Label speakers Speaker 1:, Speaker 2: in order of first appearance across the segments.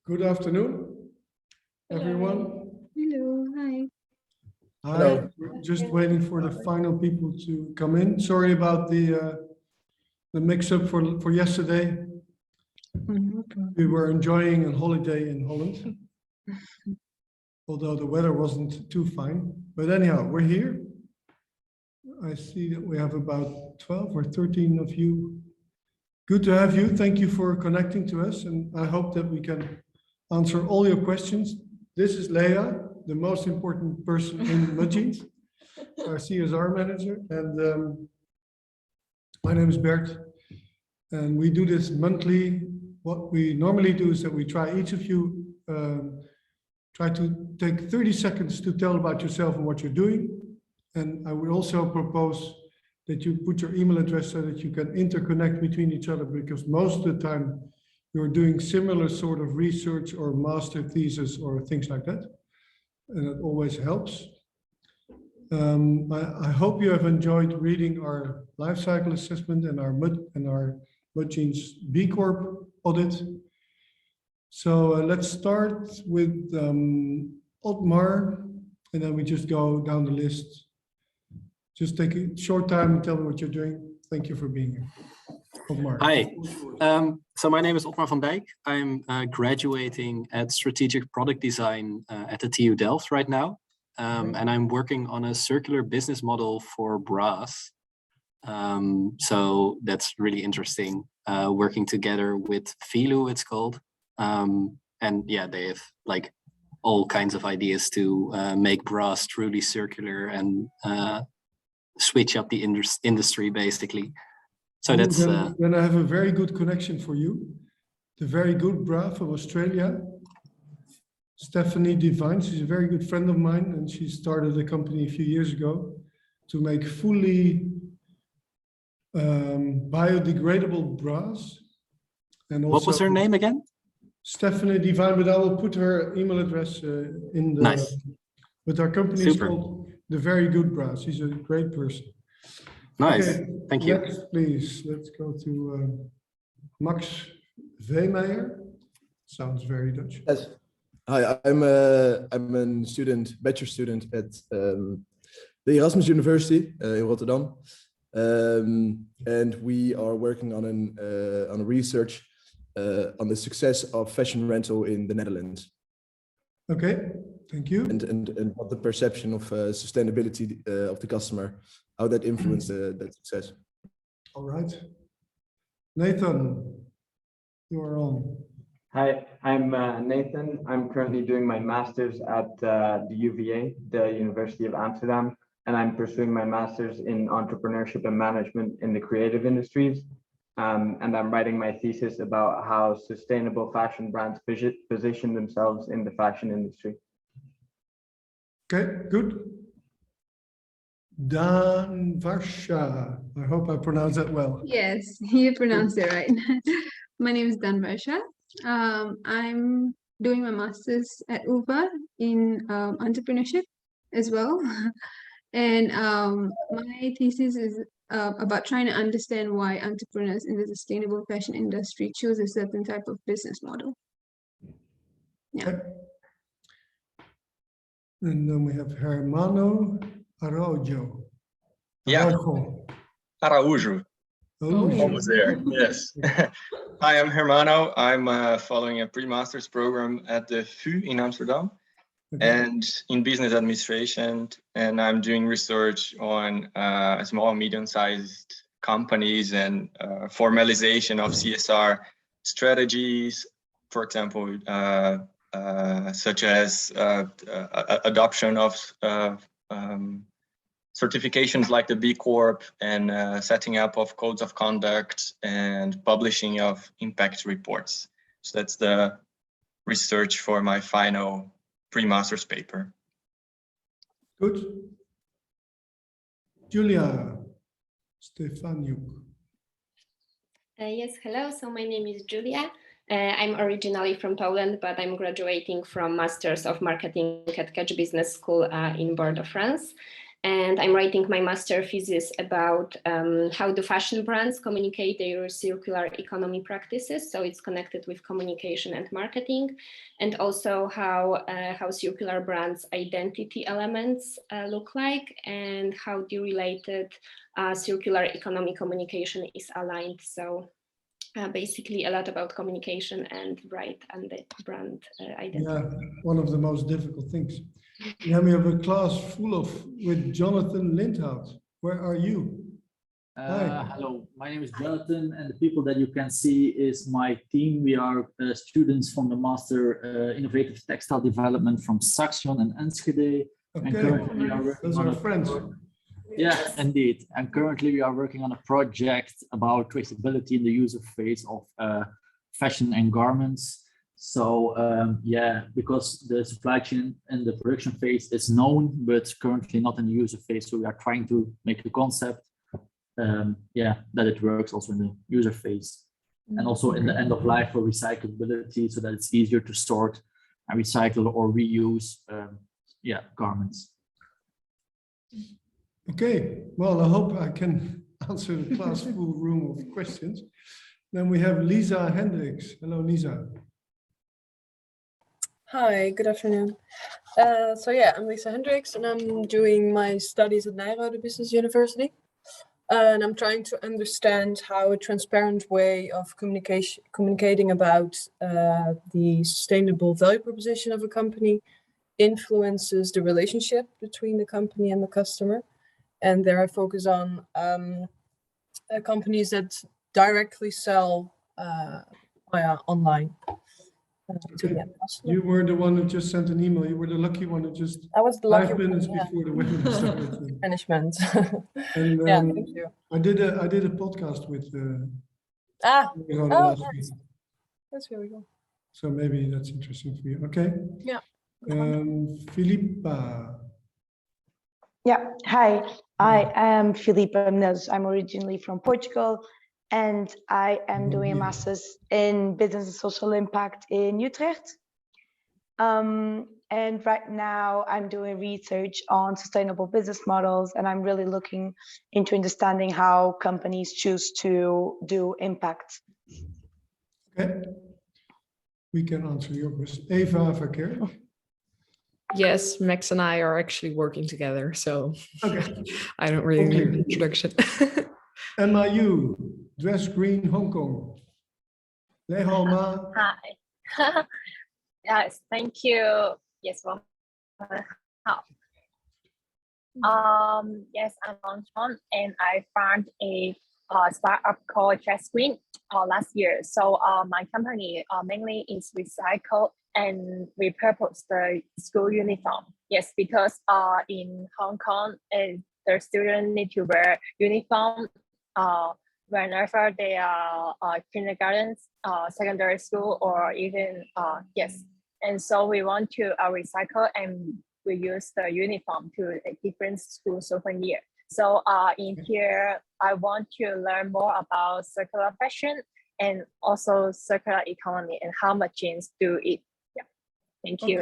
Speaker 1: Good afternoon, everyone.
Speaker 2: Hello, hi.
Speaker 1: Hi,
Speaker 3: Hello.
Speaker 1: we're just waiting for the final people to come in. Sorry about the mix-up for yesterday. We were enjoying a holiday in Holland, although the weather wasn't too fine. But anyhow, we're here. I see that we have about 12 or 13 of you. Good to have you. Thank you for connecting to us, and I hope that we can answer all your questions. This is Lea, the most important person in Mudjeans, our CSR manager, and my name is Bert, and we do this monthly. What we normally do is that we try each of you try to take 30 seconds to tell about yourself and what you're doing. And I would also propose that you put your email address so that you can interconnect between each other, because most of the time you're doing similar sort of research or master thesis or things like that. And it always helps. I hope you have enjoyed reading our life cycle assessment and our Mudjeans B Corp audit. So let's start with Otmar, and then we just go down the list. Just take a short time and tell me what you're doing. Thank you for being here. Otmar.
Speaker 3: Hi, so my name is Otmar van Dijk. I'm graduating at Strategic Product Design at the TU Delft right now. And I'm working on a circular business model for bras. So that's really interesting, working together with Filu, it's called. And yeah, they have like all kinds of ideas to make bras truly circular and switch up the industry basically. So that's
Speaker 1: then I have a very good connection for you. The very good bra from Australia, Stephanie Devine. She's a very good friend of mine, and she started a company a few years ago to make fully biodegradable bras. And also,
Speaker 3: what was her name again?
Speaker 1: Stephanie Devine, but I will put her email address in the.
Speaker 3: Nice.
Speaker 1: But our company is called The Very Good Bra. She's a great person.
Speaker 3: Nice,
Speaker 1: Okay,
Speaker 3: thank you.
Speaker 1: Next, please, let's go to Max Veemeyer. Sounds very Dutch.
Speaker 4: Yes. Hi, I'm a student, bachelor student at the Erasmus University in Rotterdam, and we are working on a research on the success of fashion rental in the Netherlands.
Speaker 1: Okay, thank you.
Speaker 4: And what the perception of sustainability of the customer, how that influenced that success.
Speaker 1: All right. Nathan, you are on.
Speaker 5: Hi, I'm Nathan. I'm currently doing my master's at the UVA, the University of Amsterdam, and I'm pursuing my master's in entrepreneurship and management in the creative industries. And I'm writing my thesis about how sustainable fashion brands position themselves in the fashion industry.
Speaker 1: Okay, good. Dan Varsha. I hope I pronounced that well.
Speaker 2: Yes, you pronounced it right. My name is Dan Varsha. I'm doing my master's at UVA in entrepreneurship as well. And my thesis is about trying to understand why entrepreneurs in the sustainable fashion industry choose a certain type of business model. Yeah.
Speaker 1: Okay. And then we have Hermano Araujo.
Speaker 6: Yeah,
Speaker 1: Araujo.
Speaker 6: Araújo.
Speaker 1: Oh,
Speaker 6: Almost there, yes. Hi, I'm Hermano. I'm following a pre-master's program at the VU in Amsterdam and in business administration. And I'm doing research on small and medium-sized companies and formalization of CSR strategies, for example, such as adoption of certifications like the B Corp and setting up of codes of conduct and publishing of impact reports. So that's the research for my final pre-master's paper.
Speaker 1: good. Julia Stefaniuk.
Speaker 7: Yes, hello. So my name is Julia. I'm originally from Poland, but I'm graduating from Masters of Marketing at Catch Business School in Bordeaux, France. And I'm writing my master thesis about how do fashion brands communicate their circular economy practices. So it's connected with communication and marketing, and also how circular brands identity elements look like, and how the related circular economy communication is aligned. So basically a lot about communication and brand identity.
Speaker 1: Yeah, one of the most difficult things. Yeah, we have a class full of with Jonathan Lindhout. Where are you? Hi.
Speaker 8: Hello, my name is Jonathan, and the people that you can see is my team. We are students from the Master Innovative Textile Development from Saxion and Enschede.
Speaker 1: Okay,
Speaker 8: And currently we are working
Speaker 1: those
Speaker 8: on
Speaker 1: are friends.
Speaker 8: Yeah, indeed. And currently we are working on a project about traceability in the user phase of fashion and garments. So yeah, because the supply chain and the production phase is known, but currently not in the user phase. So we are trying to make a concept, yeah, that it works also in the user phase, and also in the end of life for recyclability, so that it's easier to sort and recycle or reuse, yeah, garments.
Speaker 1: Okay, well, I hope I can answer the class full room of questions. Then we have Lisa Hendricks. Hello, Lisa.
Speaker 9: Hi, good afternoon. So yeah, I'm Lisa Hendricks, and I'm doing my studies at Nijrode Business University. And I'm trying to understand how a transparent way of communicating about the sustainable value proposition of a company influences the relationship between the company and the customer. And there I focus on companies that directly sell via online. To the end customer.
Speaker 1: You were the one who just sent an email. You were the lucky one who just
Speaker 9: I was the lucky
Speaker 1: 5 minutes
Speaker 9: one, yeah.
Speaker 1: before the webinar started.
Speaker 9: Management.
Speaker 1: And
Speaker 9: Yeah, thank you.
Speaker 1: I did a podcast with
Speaker 9: Oh,
Speaker 1: last week.
Speaker 9: nice. That's really cool.
Speaker 1: So maybe that's interesting for you. Okay.
Speaker 9: Yeah.
Speaker 1: Philippa.
Speaker 10: Yeah, hi, I am Filipa Menezes. I'm originally from Portugal, and I am doing a master's in business and social impact in Utrecht. And right now I'm doing research on sustainable business models, and I'm really looking into understanding how companies choose to do impact.
Speaker 1: Okay. We can answer your question. Eva Verkerk.
Speaker 11: Yes, Max and I are actually working together, so
Speaker 1: Okay.
Speaker 11: I don't really need an introduction.
Speaker 1: MIU, Dress Green, Hong Kong. Lehalma.
Speaker 12: Hi. Yes, thank you. Yes, well, yes, I'm on John, and I found a startup called Dress Green last year. So my company mainly is recycle and repurpose the school uniform. Yes, because in Hong Kong, the students need to wear uniform whenever they are kindergarten, secondary school, or even yes. And so we want to recycle and reuse the uniform to a different school over year. So in here, I want to learn more about circular fashion and also circular economy and how machines do it. Yeah, thank you.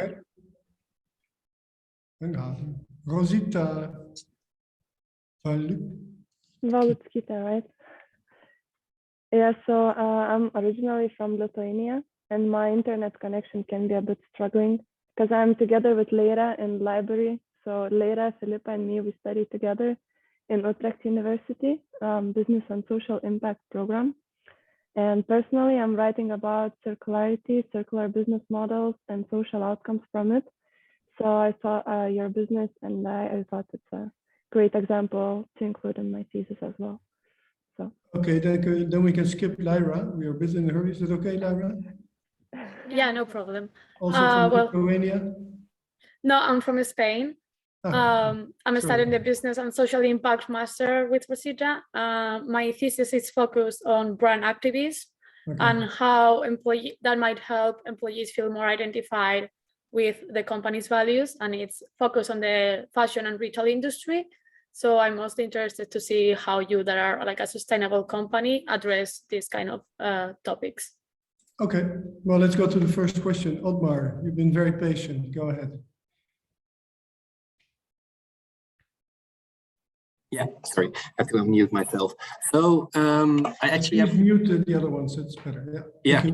Speaker 1: Okay. Rosita
Speaker 13: Valutskita, right? Yeah, so I'm originally from Lithuania, and my internet connection can be a bit struggling because I'm together with Lea in library. So Lea, Philippa, and me, we study together in Utrecht University, Business and Social Impact program. And personally, I'm writing about circularity, circular business models, and social outcomes from it. So I saw your business, and I thought it's a great example to include in my thesis as well. So.
Speaker 1: Okay, then we can skip Lyra. We are a bit in a hurry. Is it okay, Lyra?
Speaker 14: Yeah, no problem.
Speaker 1: Also from Lithuania?
Speaker 14: No, I'm from Spain. I'm studying the business and social impact master with Rosita. My thesis is focused on brand activism and how that might help employees feel more identified with the company's values, and it's focused on the fashion and retail industry. So I'm mostly interested to see how you that are like a sustainable company address these kind of topics.
Speaker 1: Okay, well, let's go to the first question. Otmar, you've been very patient. Go ahead.
Speaker 3: Yeah, sorry, I have to unmute myself. So I actually have
Speaker 1: muted the other ones. It's better. Yeah.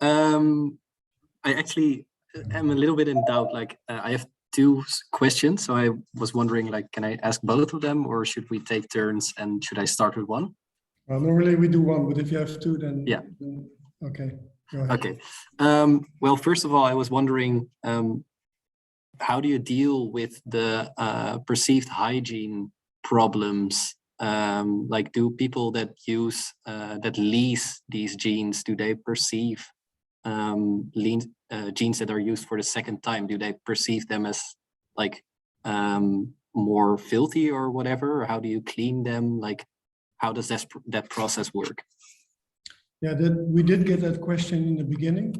Speaker 3: I actually am a little bit in doubt. Like I have two questions, so I was wondering, like, can I ask both of them, or should we take turns? And should I start with one?
Speaker 1: Well, normally we do one, but if you have two, then
Speaker 3: yeah.
Speaker 1: Then, okay. Go ahead.
Speaker 3: Okay. Well, first of all, I was wondering, how do you deal with the perceived hygiene problems? Like, do people that use that lease these jeans, do they perceive jeans that are used for the second time? Do they perceive them as like more filthy or whatever? Or how do you clean them? Like, how does that process work?
Speaker 1: Yeah, we did get that question in the beginning,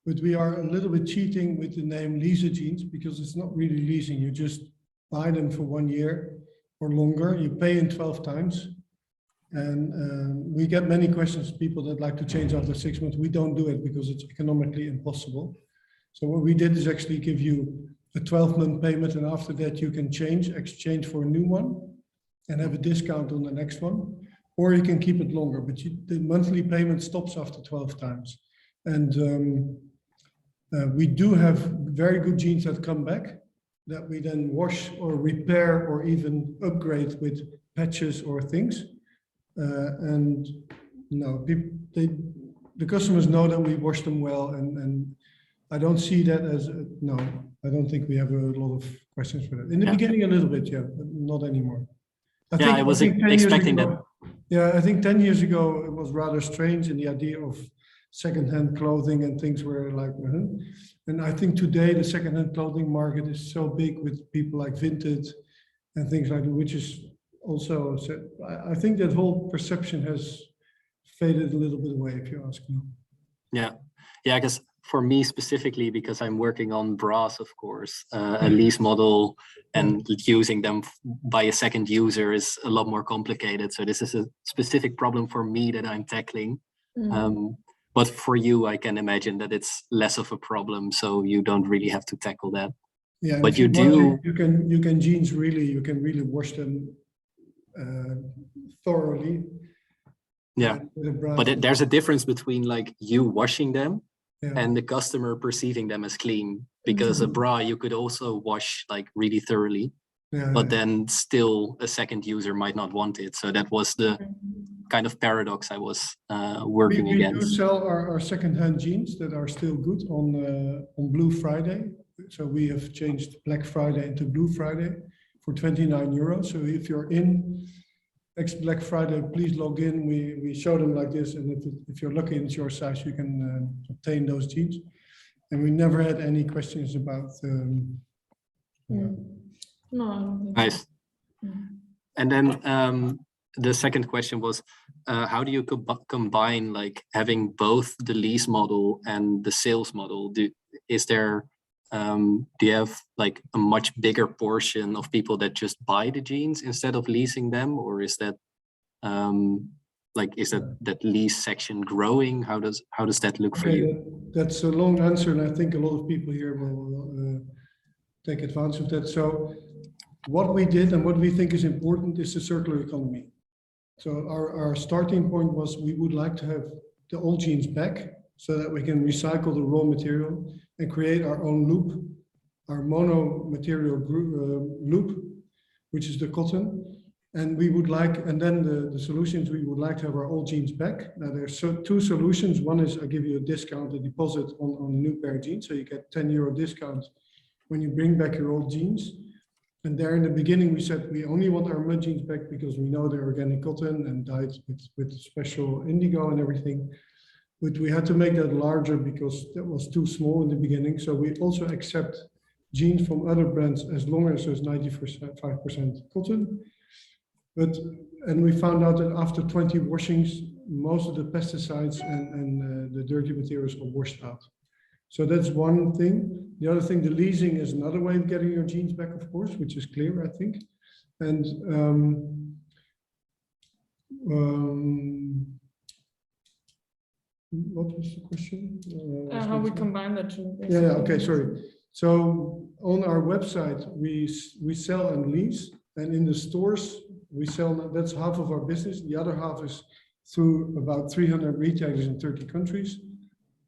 Speaker 1: but we are a little bit cheating with the name lease jeans because it's not really leasing. You just buy them for 1 year or longer. You pay in 12 times. And we get many questions, people that like to change after 6 months. We don't do it because it's economically impossible. So what we did is actually give you a 12-month payment, and after that you can exchange for a new one and have a discount on the next one, or you can keep it longer, but the monthly payment stops after 12 times. And we do have very good jeans that come back that we then wash or repair or even upgrade with patches or things. And no, the customers know that we wash them well, and I don't see that as no. I don't think we have a lot of questions for that. In the beginning, a little bit, yeah, but not anymore.
Speaker 3: I was expecting that.
Speaker 1: Yeah, I think 10 years ago it was rather strange, and the idea of secondhand clothing and things were like, and I think today the secondhand clothing market is so big with people like Vinted and things like that, which is also, I think that whole perception has faded a little bit away, if you ask me.
Speaker 3: Yeah, I guess for me specifically, because I'm working on bras, of course, a lease model and using them by a second user is a lot more complicated. So this is a specific problem for me that I'm tackling. But for you, I can imagine that it's less of a problem, so you don't really have to tackle that.
Speaker 1: Yeah,
Speaker 3: but
Speaker 1: you do. You can jeans really. You can really wash them thoroughly.
Speaker 3: Yeah, but there's a difference between like you washing them and the customer perceiving them as clean, because a bra you could also wash like really thoroughly, but then still a second user might not want it. So that was the kind of paradox I was working against.
Speaker 1: We do sell our second-hand jeans that are still good on Blue Friday. So we have changed Black Friday into Blue Friday for €29. So if you're in next Black Friday, please log in. We show them like this, and if you're lucky and it's your size, you can obtain those jeans. And we never had any questions about.
Speaker 3: Nice. And then the second question was, how do you combine like having both the lease model and the sales model? Do you have like a much bigger portion of people that just buy the jeans instead of leasing them, or is that that lease section growing? How does that look for you?
Speaker 1: That's a long answer, and I think a lot of people here will take advantage of that. So what we did and what we think is important is the circular economy. So our starting point was we would like to have the old jeans back so that we can recycle the raw material and create our own loop, our mono material loop, which is the cotton. And we would like, and then the solutions, we would like to have our old jeans back. Now there's two solutions. One is I give you a discount, a deposit on a new pair of jeans. So you get €10 discount when you bring back your old jeans. And there in the beginning, we said we only want our mud jeans back because we know they're organic cotton and dyed with special indigo and everything. But we had to make that larger because that was too small in the beginning. So we also accept jeans from other brands as long as there's 95% cotton. And we found out that after 20 washings, most of the pesticides and the dirty materials are washed out. So that's one thing. The other thing, the leasing is another way of getting your jeans back, of course, which is clear, I think. And what was the question?
Speaker 11: How we combine the two.
Speaker 1: Yeah, okay, sorry. So on our website, we sell and lease. And in the stores, we sell, that's half of our business. The other half is through about 300 retailers in 30 countries.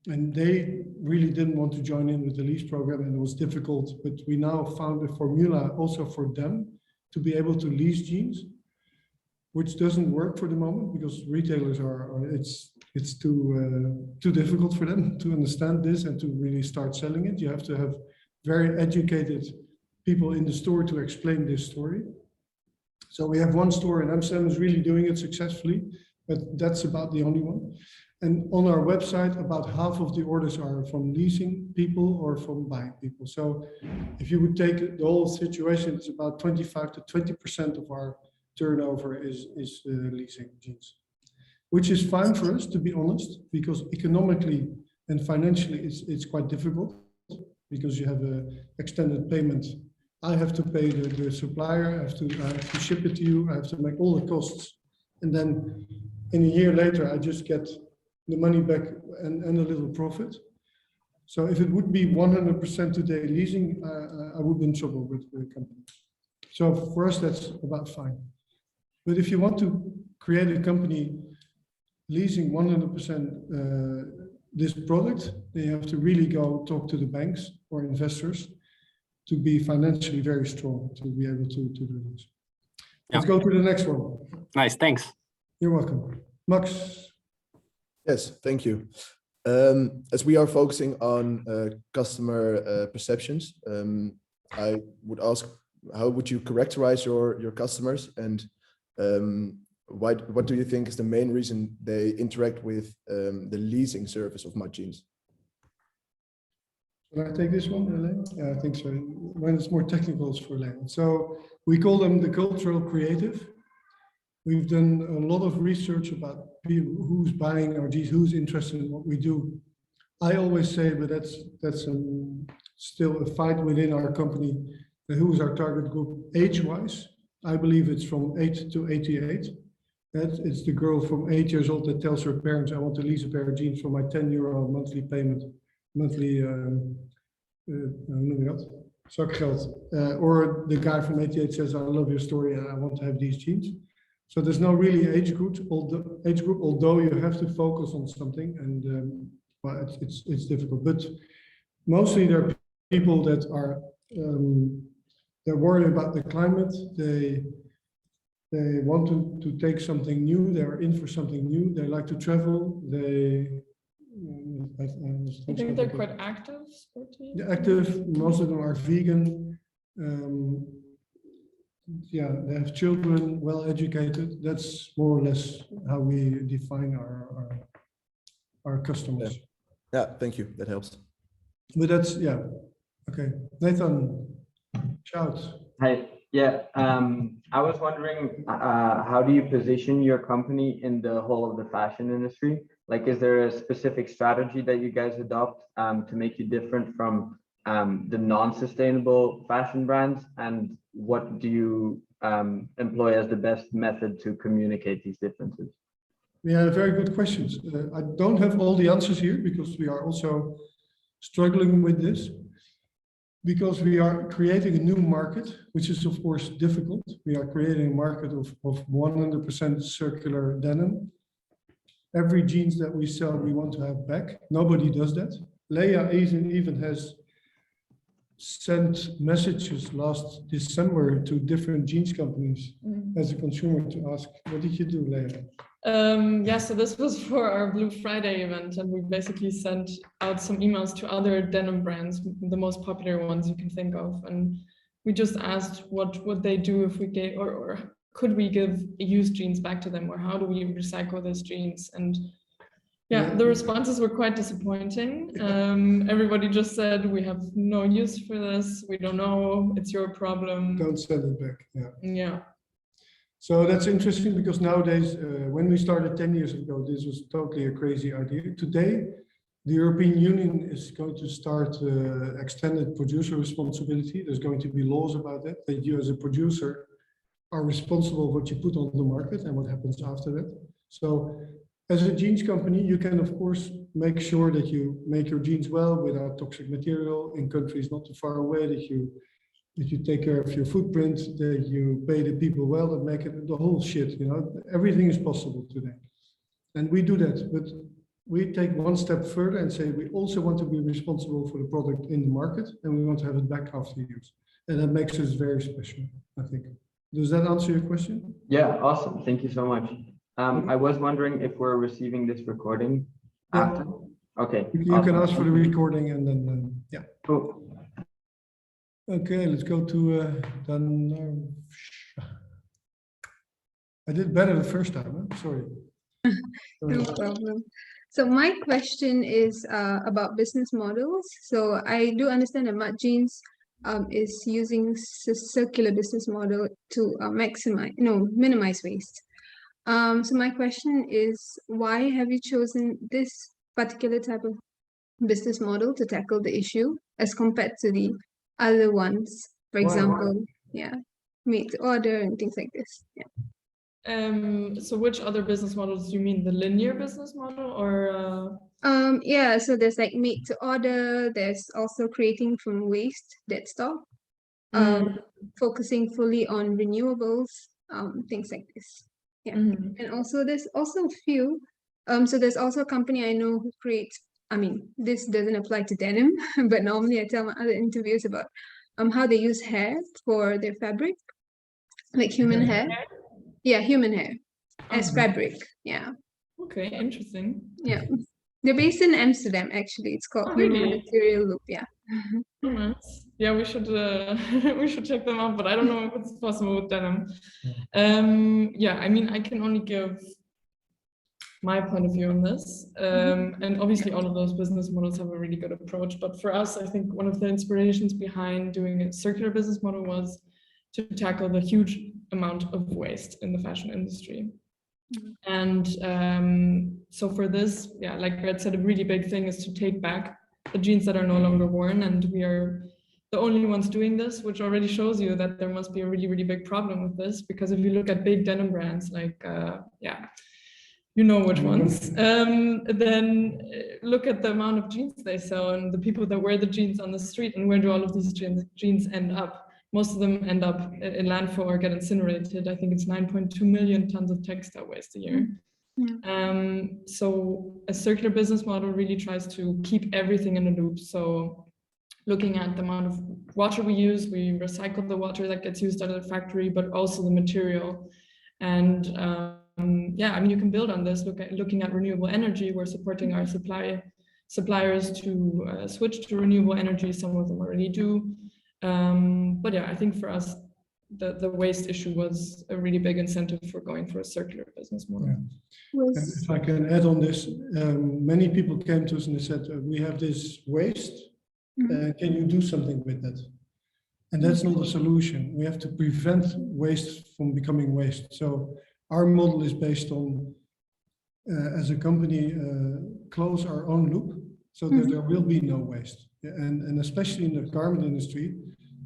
Speaker 1: And they really didn't want to join in with the lease program, and it was difficult. But we now found a formula also for them to be able to lease jeans, which doesn't work for the moment because retailers it's too difficult for them to understand this and to really start selling it. You have to have very educated people in the store to explain this story. So we have one store in Amsterdam is really doing it successfully, but that's about the only one. And on our website, about half of the orders are from leasing people or from buying people. So if you would take the whole situation, it's about 25 to 20% of our turnover is leasing jeans, which is fine for us, to be honest, because economically and financially it's quite difficult because you have an extended payment. I have to pay the supplier, I have to ship it to you, I have to make all the costs. And then in a year later, I just get the money back and a little profit. So if it would be 100% today leasing, I would be in trouble with the company. So for us, that's about fine. But if you want to create a company leasing 100% this product, then you have to really go talk to the banks or investors to be financially very strong to be able to do this. Let's go to the next one.
Speaker 3: Nice, thanks.
Speaker 1: You're welcome. Max.
Speaker 4: Yes, thank you. As we are focusing on customer perceptions, I would ask, how would you characterize your customers, and what do you think is the main reason they interact with the leasing service of Mud Jeans?
Speaker 1: Can I take this one, Elaine? Yeah, I think so. When it's more technical, it's for Elaine. So we call them the cultural creative. We've done a lot of research about people, who's buying our jeans, who's interested in what we do. I always say, but that's still a fight within our company. Who is our target group age-wise? I believe it's from 8 to 88. It's the girl from 8 years old that tells her parents, I want to lease a pair of jeans for my 10 euro monthly payment, monthly zakgeld. Or the guy from 88 says, I love your story and I want to have these jeans. So there's no really age group, although you have to focus on something, and well, it's difficult. But mostly there are people that are they're worried about the climate. They want to take something new. They're in for something new. They like to travel.
Speaker 11: I think they're quite active.
Speaker 1: They're active. Most of them are vegan. Yeah, they have children, well educated. That's more or less how we define our customers.
Speaker 4: Yeah, thank you. That helps.
Speaker 1: But that's, yeah. Okay, Nathan, shout.
Speaker 5: Hi. Yeah, I was wondering, how do you position your company in the whole of the fashion industry? Like, is there a specific strategy that you guys adopt to make you different from the non-sustainable fashion brands? And what do you employ as the best method to communicate these differences?
Speaker 1: Yeah, very good questions. I don't have all the answers here because we are also struggling with this, because we are creating a new market, which is of course difficult. We are creating a market of 100% circular denim. Every jeans that we sell, we want to have back. Nobody does that. Lea even has sent messages last December to different jeans companies as a consumer to ask, what did you do, Lea?
Speaker 11: Yeah, so this was for our Blue Friday event, and we basically sent out some emails to other denim brands, the most popular ones you can think of, and we just asked what would they do if we gave, or could we give used jeans back to them, or how do we recycle those jeans? And yeah, the responses were quite disappointing. Everybody just said, we have no use for this, we don't know, it's your problem.
Speaker 1: Don't send it back.
Speaker 11: Yeah.
Speaker 1: So that's interesting because nowadays, when we started 10 years ago, this was totally a crazy idea. Today, the European Union is going to start extended producer responsibility. There's going to be laws about that you as a producer are responsible for what you put on the market and what happens after that. So as a jeans company, you can of course make sure that you make your jeans well without toxic material in countries not too far away, that you that you take care of your footprint, that you pay the people well, that make it the whole shit, you know, everything is possible today. And we do that, but we take one step further and say we also want to be responsible for the product in the market, and we want to have it back after use. And that makes us very special, I think. Does that answer your question?
Speaker 5: Yeah, awesome. Thank you so much. I was wondering if we're receiving this recording after. Okay.
Speaker 1: You can ask for the recording and then, yeah.
Speaker 5: Cool.
Speaker 1: Okay, let's go to Dan. I did better the first time, huh? Sorry.
Speaker 2: No problem. So my question is about business models. So I do understand that Mud Jeans is using circular business model to minimize waste. So my question is, why have you chosen this particular type of business model to tackle the issue as compared to the other ones? For example, made to order and things like this. Yeah.
Speaker 11: So which other business models do you mean? The linear business model or?
Speaker 2: Yeah, so there's like made to order, there's also creating from waste, dead stock, focusing fully on renewables, things like this. Yeah. And also there's also a few, so there's also a company I know who creates, I mean, this doesn't apply to denim, but normally I tell my other interviews about how they use hair for their fabric, like human hair. Yeah, human hair as fabric. Yeah.
Speaker 11: Okay, interesting.
Speaker 2: Yeah. They're based in Amsterdam, actually. It's called Human Material Loop. Yeah.
Speaker 11: Oh, nice. Yeah, we should we should check them out, but I don't know if it's possible with denim. Yeah, I mean, I can only give my point of view on this. And obviously all of those business models have a really good approach. But for us, I think one of the inspirations behind doing a circular business model was to tackle the huge amount of waste in the fashion industry. And so for this, yeah, like Bert said, a really big thing is to take back the jeans that are no longer worn. And we are the only ones doing this, which already shows you that there must be a really, really big problem with this. Because if you look at big denim brands like, you know which ones, then look at the amount of jeans they sell and the people that wear the jeans on the street, and where do all of these jeans end up? Most of them end up in landfill or get incinerated. I think it's 9.2 million tons of textile waste a year. So a circular business model really tries to keep everything in a loop. So looking at the amount of water we use, we recycle the water that gets used out of the factory, but also the material. And yeah, I mean, you can build on this, looking at renewable energy. We're supporting our suppliers to switch to renewable energy. Some of them already do. But yeah, I think for us, the waste issue was a really big incentive for going for a circular business model.
Speaker 1: Yeah. And if I can add on this, many people came to us and they said, we have this waste, can you do something with that? And that's not a solution. We have to prevent waste from becoming waste. So our model is based on, as a company, close our own loop so that there will be no waste. And especially in the garment industry,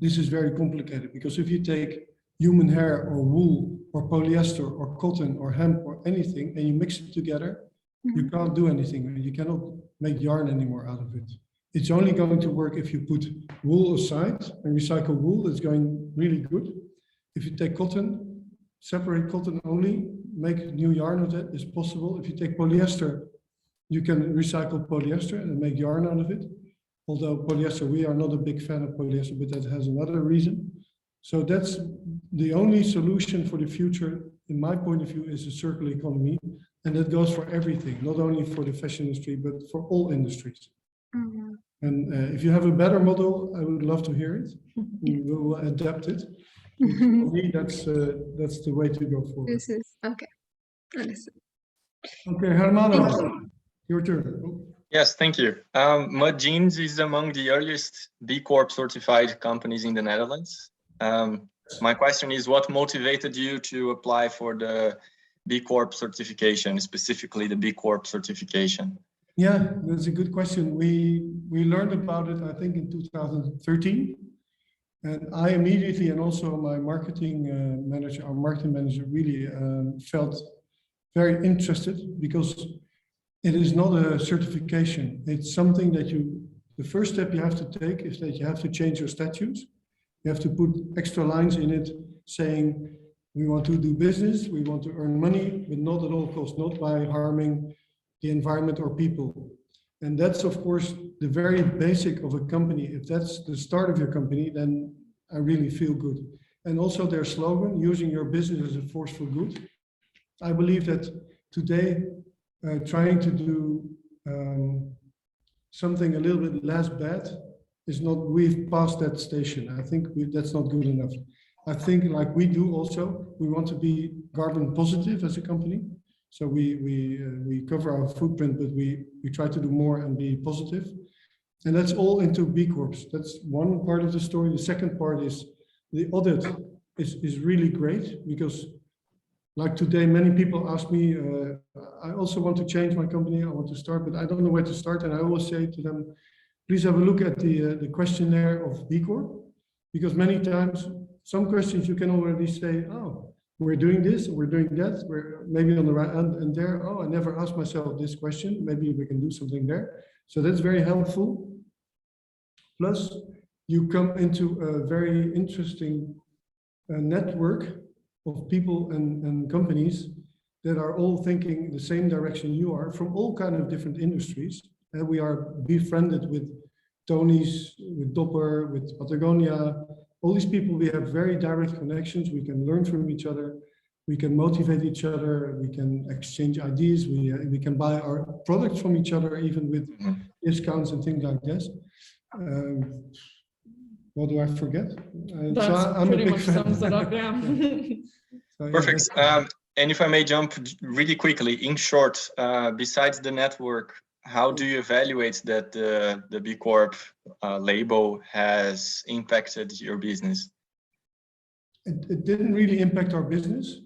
Speaker 1: this is very complicated, because if you take human hair or wool or polyester or cotton or hemp or anything and you mix it together, you can't do anything. You cannot make yarn anymore out of it. It's only going to work if you put wool aside and recycle wool. It's going really good. If you take cotton, separate cotton only, make new yarn of that is possible. If you take polyester, you can recycle polyester and make yarn out of it. Although polyester, we are not a big fan of polyester, but that has another reason. So that's the only solution for the future, in my point of view, is a circular economy. And that goes for everything, not only for the fashion industry, but for all industries. And if you have a better model, I would love to hear it. We will adapt it. For me, that's the way to go forward.
Speaker 2: This is okay. Understood.
Speaker 1: Okay, Hermano, your turn.
Speaker 6: Yes, thank you. Mud Jeans is among the earliest B Corp certified companies in the Netherlands. My question is, what motivated you to apply for the B Corp certification, specifically the B Corp certification?
Speaker 1: Yeah, that's a good question. We learned about it, I think, in 2013. And I immediately, and also my marketing manager, our marketing manager, really felt very interested, because it is not a certification. It's something that the first step you have to take is that you have to change your statutes. You have to put extra lines in it saying, we want to do business, we want to earn money, but not at all costs, not by harming the environment or people. And that's, of course, the very basic of a company. If that's the start of your company, then I really feel good. And also their slogan, using your business as a force for good. I believe that today, trying to do something a little bit less bad is not, we've passed that station. I think that's not good enough. I think like we do also, we want to be carbon positive as a company. So we cover our footprint, but we try to do more and be positive. And that's all into B Corps. That's one part of the story. The second part is the audit is really great because like today, many people ask me, I also want to change my company. I want to start, but I don't know where to start. And I always say to them, please have a look at the questionnaire of B Corp, because many times some questions you can already say, oh, we're doing this, we're doing that, we're maybe on the right end and there, oh, I never asked myself this question, maybe we can do something there. So that's very helpful. Plus, you come into a very interesting network of people and companies that are all thinking the same direction you are from all kind of different industries. And we are befriended with Tony's, with Dopper, with Patagonia. All these people, we have very direct connections. We can learn from each other. We can motivate each other. We can exchange ideas. We can buy our products from each other, even with discounts and things like this. What do I forget?
Speaker 11: That's pretty much sums it up, yeah.
Speaker 1: So,
Speaker 6: perfect. And if I may jump really quickly, in short, besides the network, how do you evaluate that the B Corp label has impacted your business?
Speaker 1: It didn't really impact our business.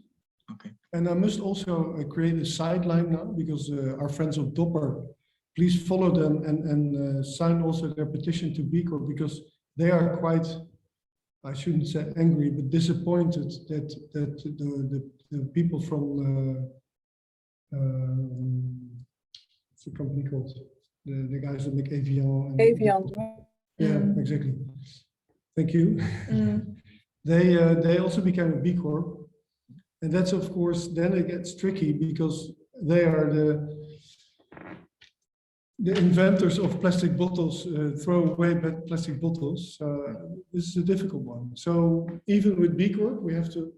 Speaker 6: Okay.
Speaker 1: And I must also create a sideline now, because our friends of Dopper, please follow them and sign also their petition to B Corp, because they are quite, I shouldn't say angry, but disappointed that the people from what's the company called? The guys that make Avian.
Speaker 9: Avian.
Speaker 1: Yeah, exactly. Thank you. They also became a B Corp, and that's of course then it gets tricky because they are the inventors of plastic bottles, throw away plastic bottles. This is a difficult one. So even with B Corp, we have to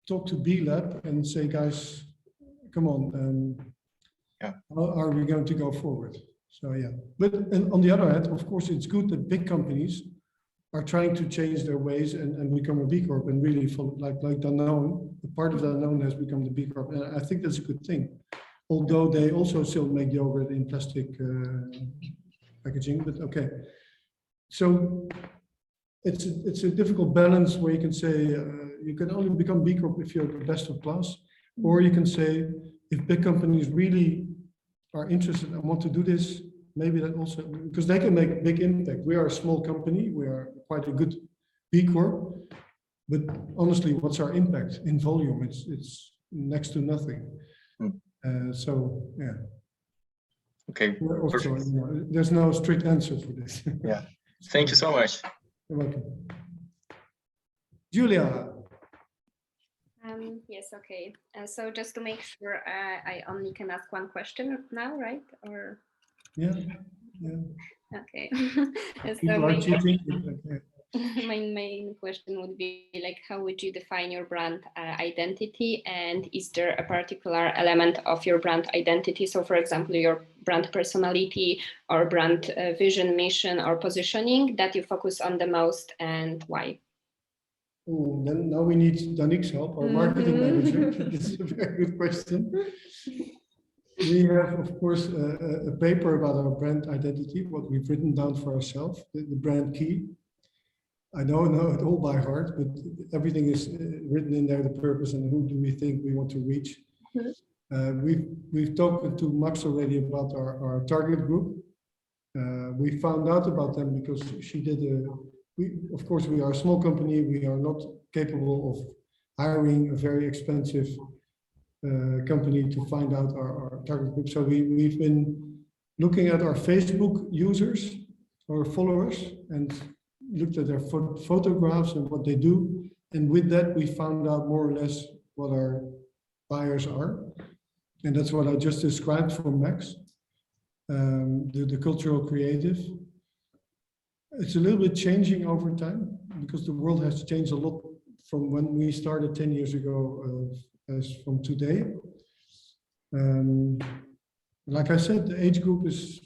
Speaker 1: talk to B Lab and say, guys, come on, how are we going to go forward? So yeah, but on the other hand, of course, it's good that big companies are trying to change their ways and become a B Corp and really follow, like Danone, the part of Danone has become the B Corp. And I think that's a good thing. Although they also still make yogurt in plastic packaging, but okay. So it's a difficult balance where you can say you can only become B Corp if you're the best of class, or you can say if big companies really are interested and want to do this, maybe that also, because they can make big impact. We are a small company, we are quite a good B Corp, but honestly, what's our impact in volume? It's next to nothing. So yeah.
Speaker 6: Okay.
Speaker 1: Also, there's no strict answer for this.
Speaker 6: Yeah. Thank you so much.
Speaker 1: You're welcome. Julia.
Speaker 7: Yes, okay. So just to make sure, I only can ask one question now, right? Or
Speaker 1: yeah.
Speaker 7: Okay.
Speaker 1: People are cheating.
Speaker 7: My main question would be like, how would you define your brand identity, and is there a particular element of your brand identity? So, for example, your brand personality or brand vision, mission, or positioning that you focus on the most, and why?
Speaker 1: Then now we need Danik's help, our marketing manager. This is a very good question. We have, of course, a paper about our brand identity, what we've written down for ourselves, the brand key. I don't know it all by heart, but everything is written in there, the purpose and who do we think we want to reach. We've talked to Max already about our target group. We found out about them because she did of course, we are a small company. We are not capable of hiring a very expensive company to find out our target group. So we've been looking at our Facebook users or followers, and looked at their photographs and what they do. And with that, we found out more or less what our buyers are. And that's what I just described from Max, the cultural creative. It's a little bit changing over time because the world has changed a lot from when we started 10 years ago as from today. Like I said, the age group is,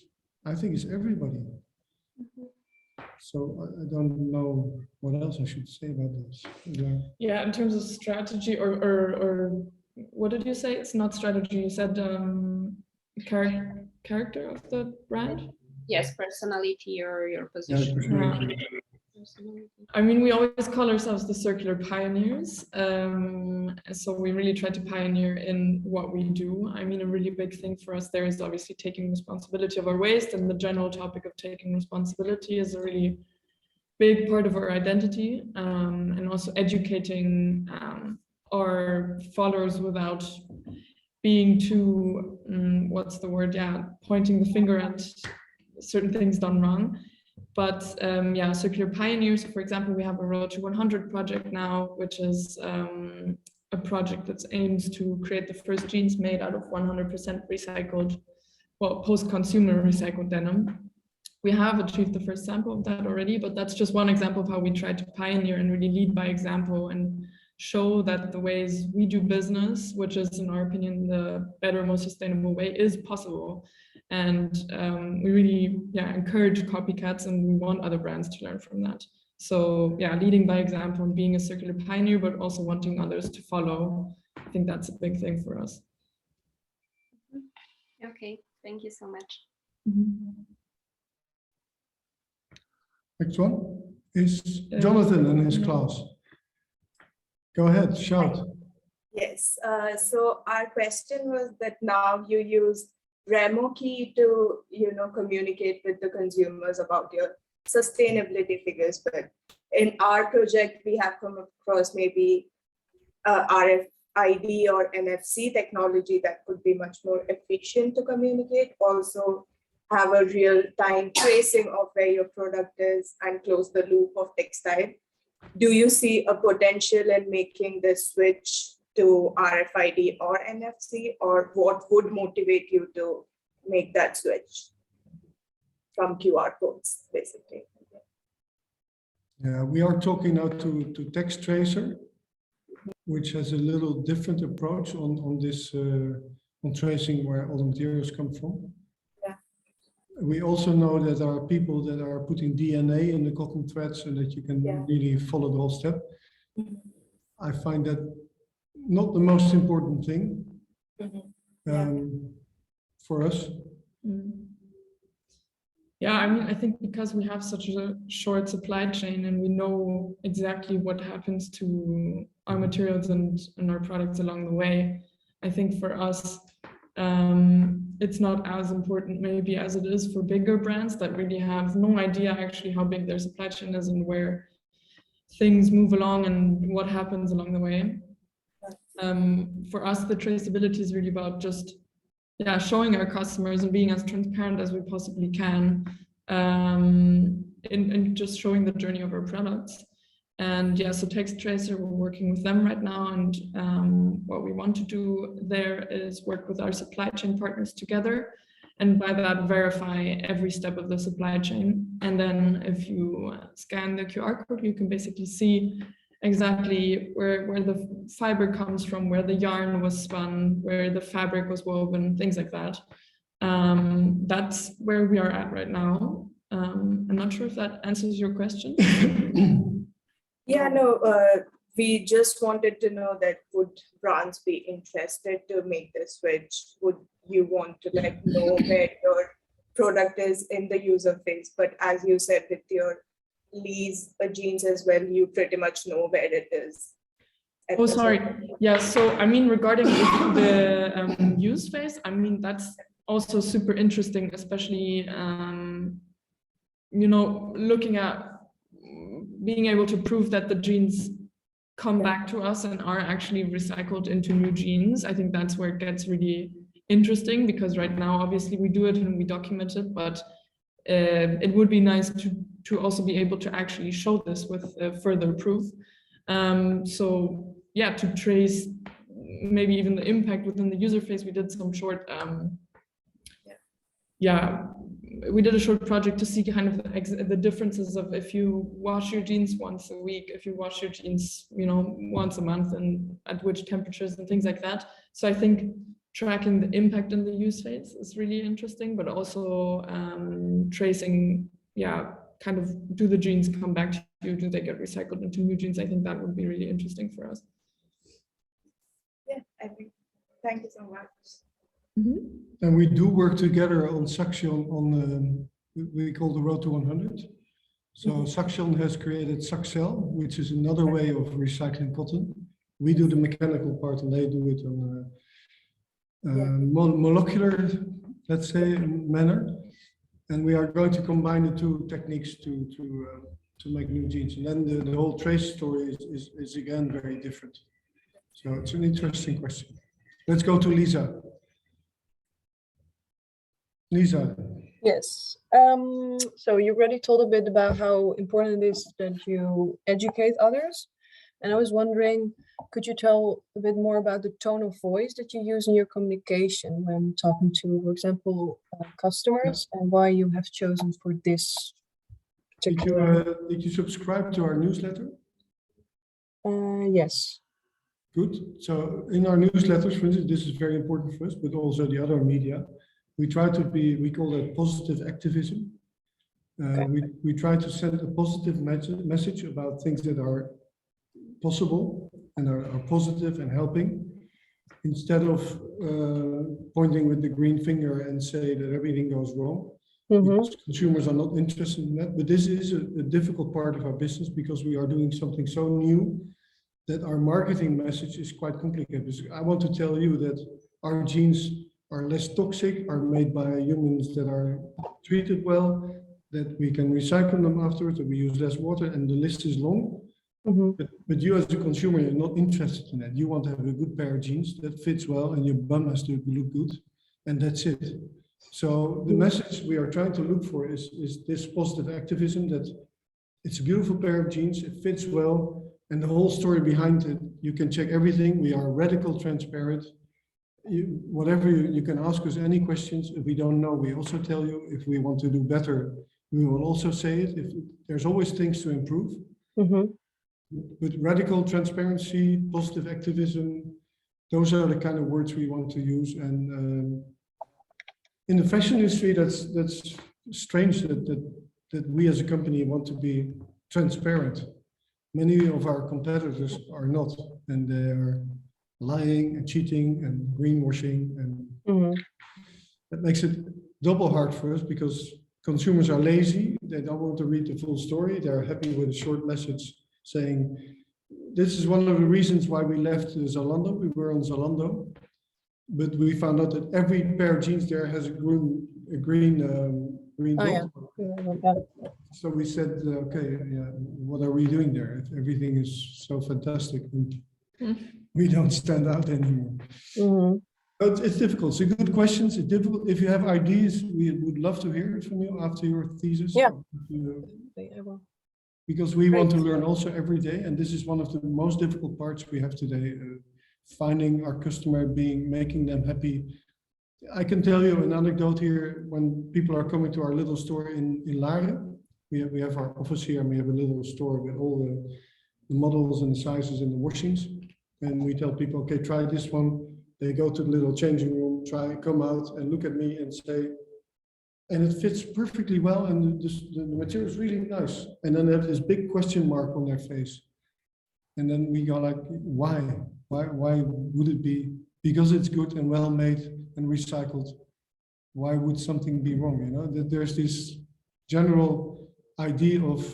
Speaker 1: I think, is everybody. So I don't know what else I should say about this.
Speaker 11: Yeah, in terms of strategy or what did you say? It's not strategy. You said character of the brand.
Speaker 7: Yes, personality or your position.
Speaker 11: I mean, we always call ourselves the circular pioneers. So we really try to pioneer in what we do. I mean, a really big thing for us there is obviously taking responsibility of our waste, and the general topic of taking responsibility is a really big part of our identity, and also educating our followers without being too, what's the word? Yeah, pointing the finger at certain things done wrong. But yeah, circular pioneers, for example, we have a Road to 100 project now, which is a project that aims to create the first jeans made out of 100% recycled, well, post-consumer recycled denim. We have achieved the first sample of that already, but that's just one example of how we try to pioneer and really lead by example and show that the ways we do business, which is in our opinion the better, more sustainable way, is possible. And we really encourage copycats, and we want other brands to learn from that. So yeah, leading by example and being a circular pioneer, but also wanting others to follow. I think that's a big thing for us.
Speaker 7: Okay, thank you so much.
Speaker 1: Next one is Jonathan and his class. Go ahead, shout.
Speaker 15: Yes, so our question was that now you use Remo key to, communicate with the consumers about your sustainability figures. But in our project, we have come across maybe RFID or NFC technology that could be much more efficient to communicate. Also have a real-time tracing of where your product is and close the loop of textile. Do you see a potential in making the switch to RFID or NFC, or what would motivate you to make that switch from QR codes, basically?
Speaker 1: Yeah, we are talking now to Text Tracer, which has a little different approach on this, on tracing where all the materials come from.
Speaker 15: Yeah.
Speaker 1: We also know that there are people that are putting DNA in the cotton threads so that you can really follow the whole step. I find that not the most important thing for us.
Speaker 11: Yeah, I mean, I think because we have such a short supply chain and we know exactly what happens to our materials and our products along the way, I think for us, it's not as important maybe as it is for bigger brands that really have no idea actually how big their supply chain is and where things move along and what happens along the way. For us, the traceability is really about just showing our customers and being as transparent as we possibly can, and just showing the journey of our products. And so Text Tracer, we're working with them right now, and what we want to do there is work with our supply chain partners together, and by that verify every step of the supply chain. And then if you scan the QR code, you can basically see exactly where the fiber comes from, where the yarn was spun, where the fabric was woven, things like that. That's where we are at right now. I'm not sure if that answers your question.
Speaker 15: Yeah, no, we just wanted to know that would brands be interested to make the switch? Would you want to know where your product is in the user phase? But as you said, with your Lee's jeans as well, you pretty much know where it is.
Speaker 11: Oh, sorry. Yeah, so I mean, regarding the use phase, I mean, that's also super interesting, especially, looking at being able to prove that the jeans come back to us and are actually recycled into new jeans. I think that's where it gets really interesting, because right now, obviously we do it and we document it, but it would be nice to to also be able to actually show this with further proof. So yeah, to trace maybe even the impact within the user phase, we did some short, we did a short project to see kind of the differences of if you wash your jeans once a week, if you wash your jeans, you know, once a month, and at which temperatures and things like that. So I think tracking the impact in the use phase is really interesting, but also tracing, kind of, do the jeans come back to you? Do they get recycled into new jeans? I think that would be really interesting for us.
Speaker 15: Yeah, I think. Thank you so much.
Speaker 1: And we do work together on Saxion on we call the Road to 100. So Saxion has created Saxel, which is another way of recycling cotton. We do the mechanical part, and they do it on molecular, let's say, manner. And we are going to combine the two techniques to make new jeans. And then the whole trace story is again very different. So it's an interesting question. Let's go to Lisa. Lisa.
Speaker 9: Yes. So you already told a bit about how important it is that you educate others. And I was wondering, could you tell a bit more about the tone of voice that you use in your communication when talking to, for example, customers, and why you have chosen for this particular?
Speaker 1: Did you subscribe to our newsletter?
Speaker 9: Yes.
Speaker 1: Good. So in our newsletters, for instance, this is very important for us, but also the other media. We try to be, we call that positive activism. We try to send a positive message about things that are possible and are positive and helping, instead of pointing with the green finger and say that everything goes wrong. Because consumers are not interested in that. But this is a difficult part of our business, because we are doing something so new that our marketing message is quite complicated. Because I want to tell you that our jeans are less toxic, are made by humans that are treated well, that we can recycle them afterwards, that we use less water, and the list is long. But you as a consumer, you're not interested in that. You want to have a good pair of jeans that fits well, and your bum has to look good, and that's it. So the message we are trying to look for is this positive activism, that it's a beautiful pair of jeans, it fits well, and the whole story behind it. You can check everything. We are radical transparent. You can ask us any questions. If we don't know, we also tell you. If we want to do better, we will also say it. If there's always things to improve. But radical transparency, positive activism, those are the kind of words we want to use. And in the fashion industry, that's strange that we as a company want to be transparent. Many of our competitors are not, and they are lying and cheating and greenwashing, and that makes it double hard for us, because consumers are lazy. They don't want to read the full story. They're happy with a short message saying, this is one of the reasons why we left Zalando. We were on Zalando, but we found out that every pair of jeans there has a green dot. So we said, okay, what are we doing there? If everything is so fantastic, we don't stand out anymore. But it's difficult. It's a good question. It's difficult. If you have ideas, we would love to hear it from you after your thesis.
Speaker 9: Yeah.
Speaker 1: Because we want to learn also every day, and this is one of the most difficult parts we have today, finding our customer, making them happy. I can tell you an anecdote here. When people are coming to our little store in Laren, we have our office here, and we have a little store with all the models and the sizes and the washings. And we tell people, okay, try this one. They go to the little changing room, come out and look at me and say, and it fits perfectly well, and the material is really nice. And then they have this big question mark on their face. And then we go like, why? Why would it be? Because it's good and well made and recycled. Why would something be wrong? You know, that there's this general idea of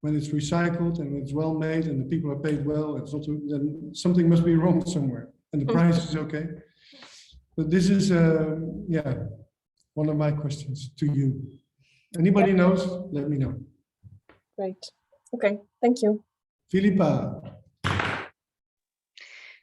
Speaker 1: when it's recycled and it's well made and the people are paid well, it's not, then something must be wrong somewhere, and the price is okay. But this is, one of my questions to you. Anybody knows? Let me know.
Speaker 9: Great. Okay. Thank you.
Speaker 1: Philippa.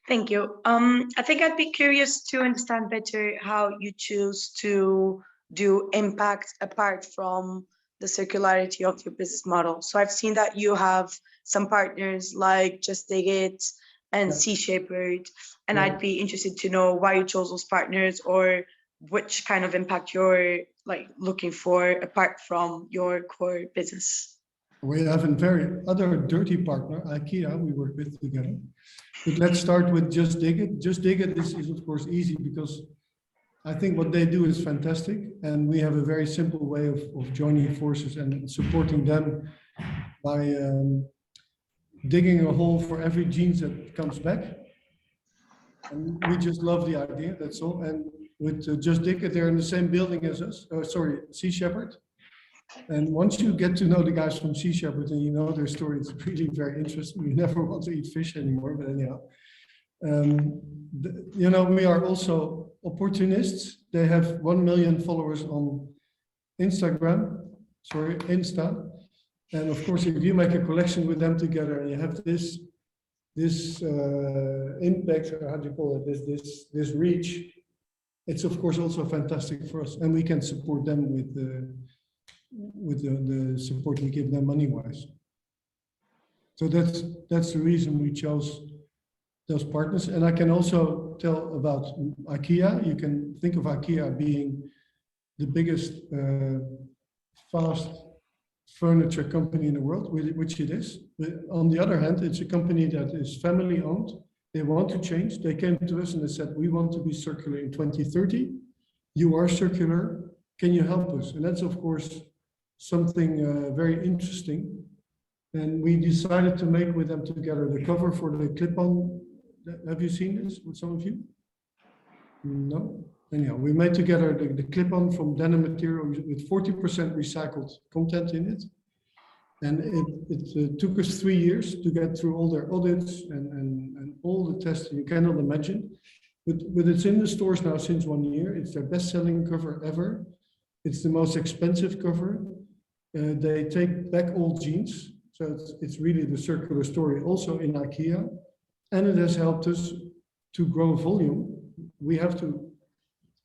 Speaker 16: Thank you. I think I'd be curious to understand better how you choose to do impact apart from the circularity of your business model. So I've seen that you have some partners like Just Dig It and Sea Shepherd, and I'd be interested to know why you chose those partners or which kind of impact you're like looking for apart from your core business.
Speaker 1: We have a very other dirty partner, IKEA, we work with together. But let's start with Just Dig It. Just Dig It is of course easy because I think what they do is fantastic, and we have a very simple way of joining forces and supporting them by digging a hole for every jeans that comes back. And we just love the idea, that's all. And with Just Dig It, they're in the same building as us, Sea Shepherd. And once you get to know the guys from Sea Shepherd and you know their story, it's really very interesting. You never want to eat fish anymore, but anyhow. You know, we are also opportunists. They have 1 million followers on Insta. And of course, if you make a collection with them together and you have this impact, or how do you call it, this reach, it's of course also fantastic for us, and we can support them with the support we give them money-wise. So that's the reason we chose those partners. And I can also tell about IKEA. You can think of IKEA being the biggest fast furniture company in the world, which it is. But on the other hand, it's a company that is family owned. They want to change. They came to us and they said, we want to be circular in 2030. You are circular. Can you help us? And that's, of course, something very interesting. And we decided to make with them together the cover for the clip-on. Have you seen this with some of you? No? Anyhow, we made together the clip-on from denim material with 40% recycled content in it. And it took us 3 years to get through all their audits and all the tests you cannot imagine. But it's in the stores now since 1 year. It's their best-selling cover ever. It's the most expensive cover. They take back old jeans. So it's really the circular story also in IKEA. And it has helped us to grow volume. We have to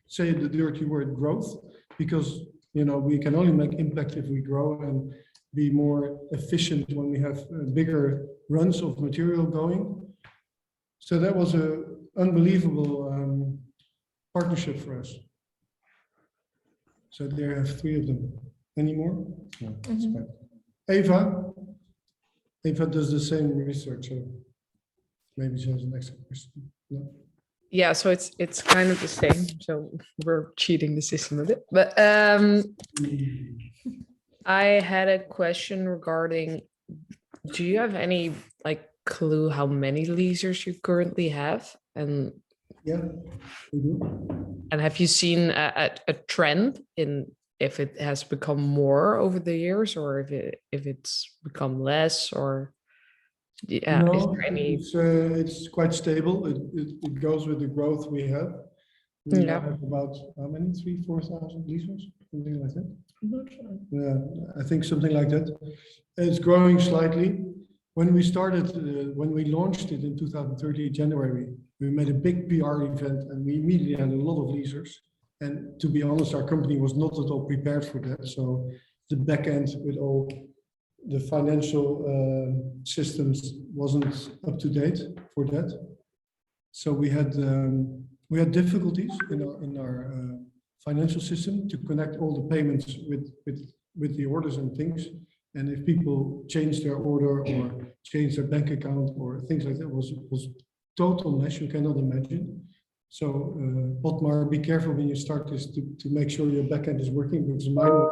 Speaker 1: say the dirty word growth, because you know we can only make impact if we grow and be more efficient when we have bigger runs of material going. So that was an unbelievable partnership for us. So there have 3 of them. Any more? No, that's fine. Eva does the same research. So maybe she has an extra question. No?
Speaker 17: Yeah, so it's kind of the same. So we're cheating the system a bit. But I had a question regarding, do you have any like clue how many leasers you currently have? And
Speaker 1: yeah, we do.
Speaker 17: And have you seen a trend in if it has become more over the years, or if it's become less, or yeah,
Speaker 1: no,
Speaker 17: is there any?
Speaker 1: It's quite stable. It goes with the growth we have. We now have about how many? 3,000-4,000 leasers, something like that.
Speaker 11: I'm not sure.
Speaker 1: Yeah, I think something like that. It's growing slightly. When we started, when we launched it in 2030 January, we made a big PR event, and we immediately had a lot of leasers. And to be honest, our company was not at all prepared for that. So the back end with all the financial systems wasn't up to date for that. So we had difficulties in our financial system to connect all the payments with the orders and things. And if people change their order or change their bank account or things like that, was total mess. You cannot imagine. So Otmar, be careful when you start this to make sure your backend is working, because mine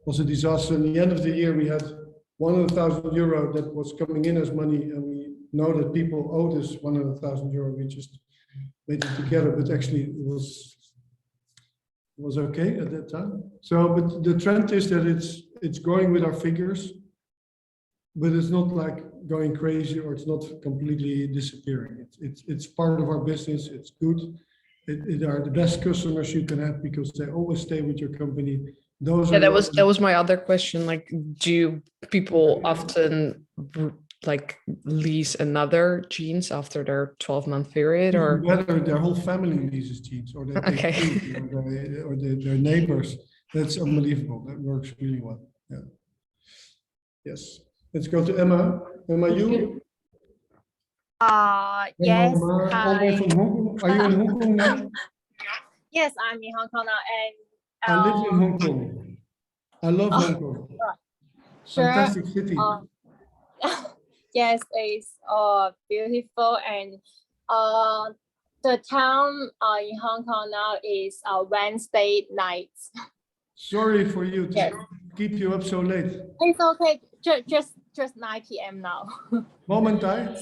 Speaker 1: was a disaster. In the end of the year, we had 100,000 euro that was coming in as money, and we know that people owed us 100,000 euro. We just made it together, but actually it was okay at that time. So, but the trend is that it's growing with our figures, but it's not like going crazy, or it's not completely disappearing. It's part of our business. It's good. It are the best customers you can have because they always stay with your company. Those
Speaker 17: Yeah, that was my other question. Like, do people often like lease another jeans after their 12-month period, or
Speaker 1: whether their whole family leases jeans, or they
Speaker 17: okay,
Speaker 1: or their neighbors? That's unbelievable. That works really well. Yeah. Yes. Let's go to Emma. Emma, you?
Speaker 12: Yes.
Speaker 1: All the way
Speaker 12: Hi.
Speaker 1: from Hong Kong. Are you in Hong Kong now?
Speaker 12: Yes, I'm in Hong Kong now, and
Speaker 1: I live in Hong Kong. I love Hong Kong.
Speaker 12: sure.
Speaker 1: Fantastic city.
Speaker 12: Yes, it's beautiful, and the town in Hong Kong now is Wednesday nights.
Speaker 1: Sorry for you to
Speaker 12: Yes.
Speaker 1: keep you up so late.
Speaker 12: It's okay. Just 9 p.m. now.
Speaker 1: Moment time.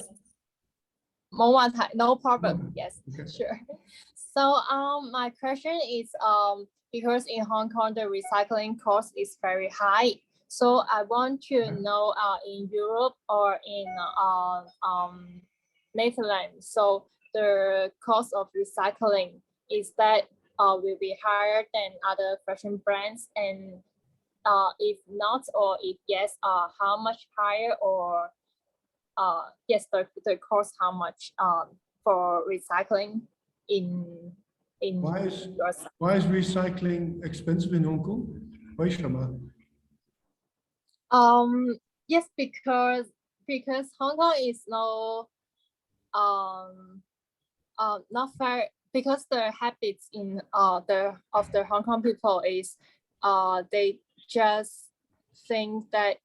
Speaker 12: Moment time, no problem. Yes,
Speaker 1: Okay.
Speaker 12: sure. So my question is because in Hong Kong the recycling cost is very high. So I want to know in Europe or in Netherlands. So the cost of recycling is that will be higher than other fashion brands, and if not, or if yes, how much higher, or yes, the cost how much for recycling in
Speaker 1: Why is recycling expensive in Hong Kong? Why, Shama?
Speaker 12: Yes, because Hong Kong is not fair, because the habits in the Hong Kong people is they just think that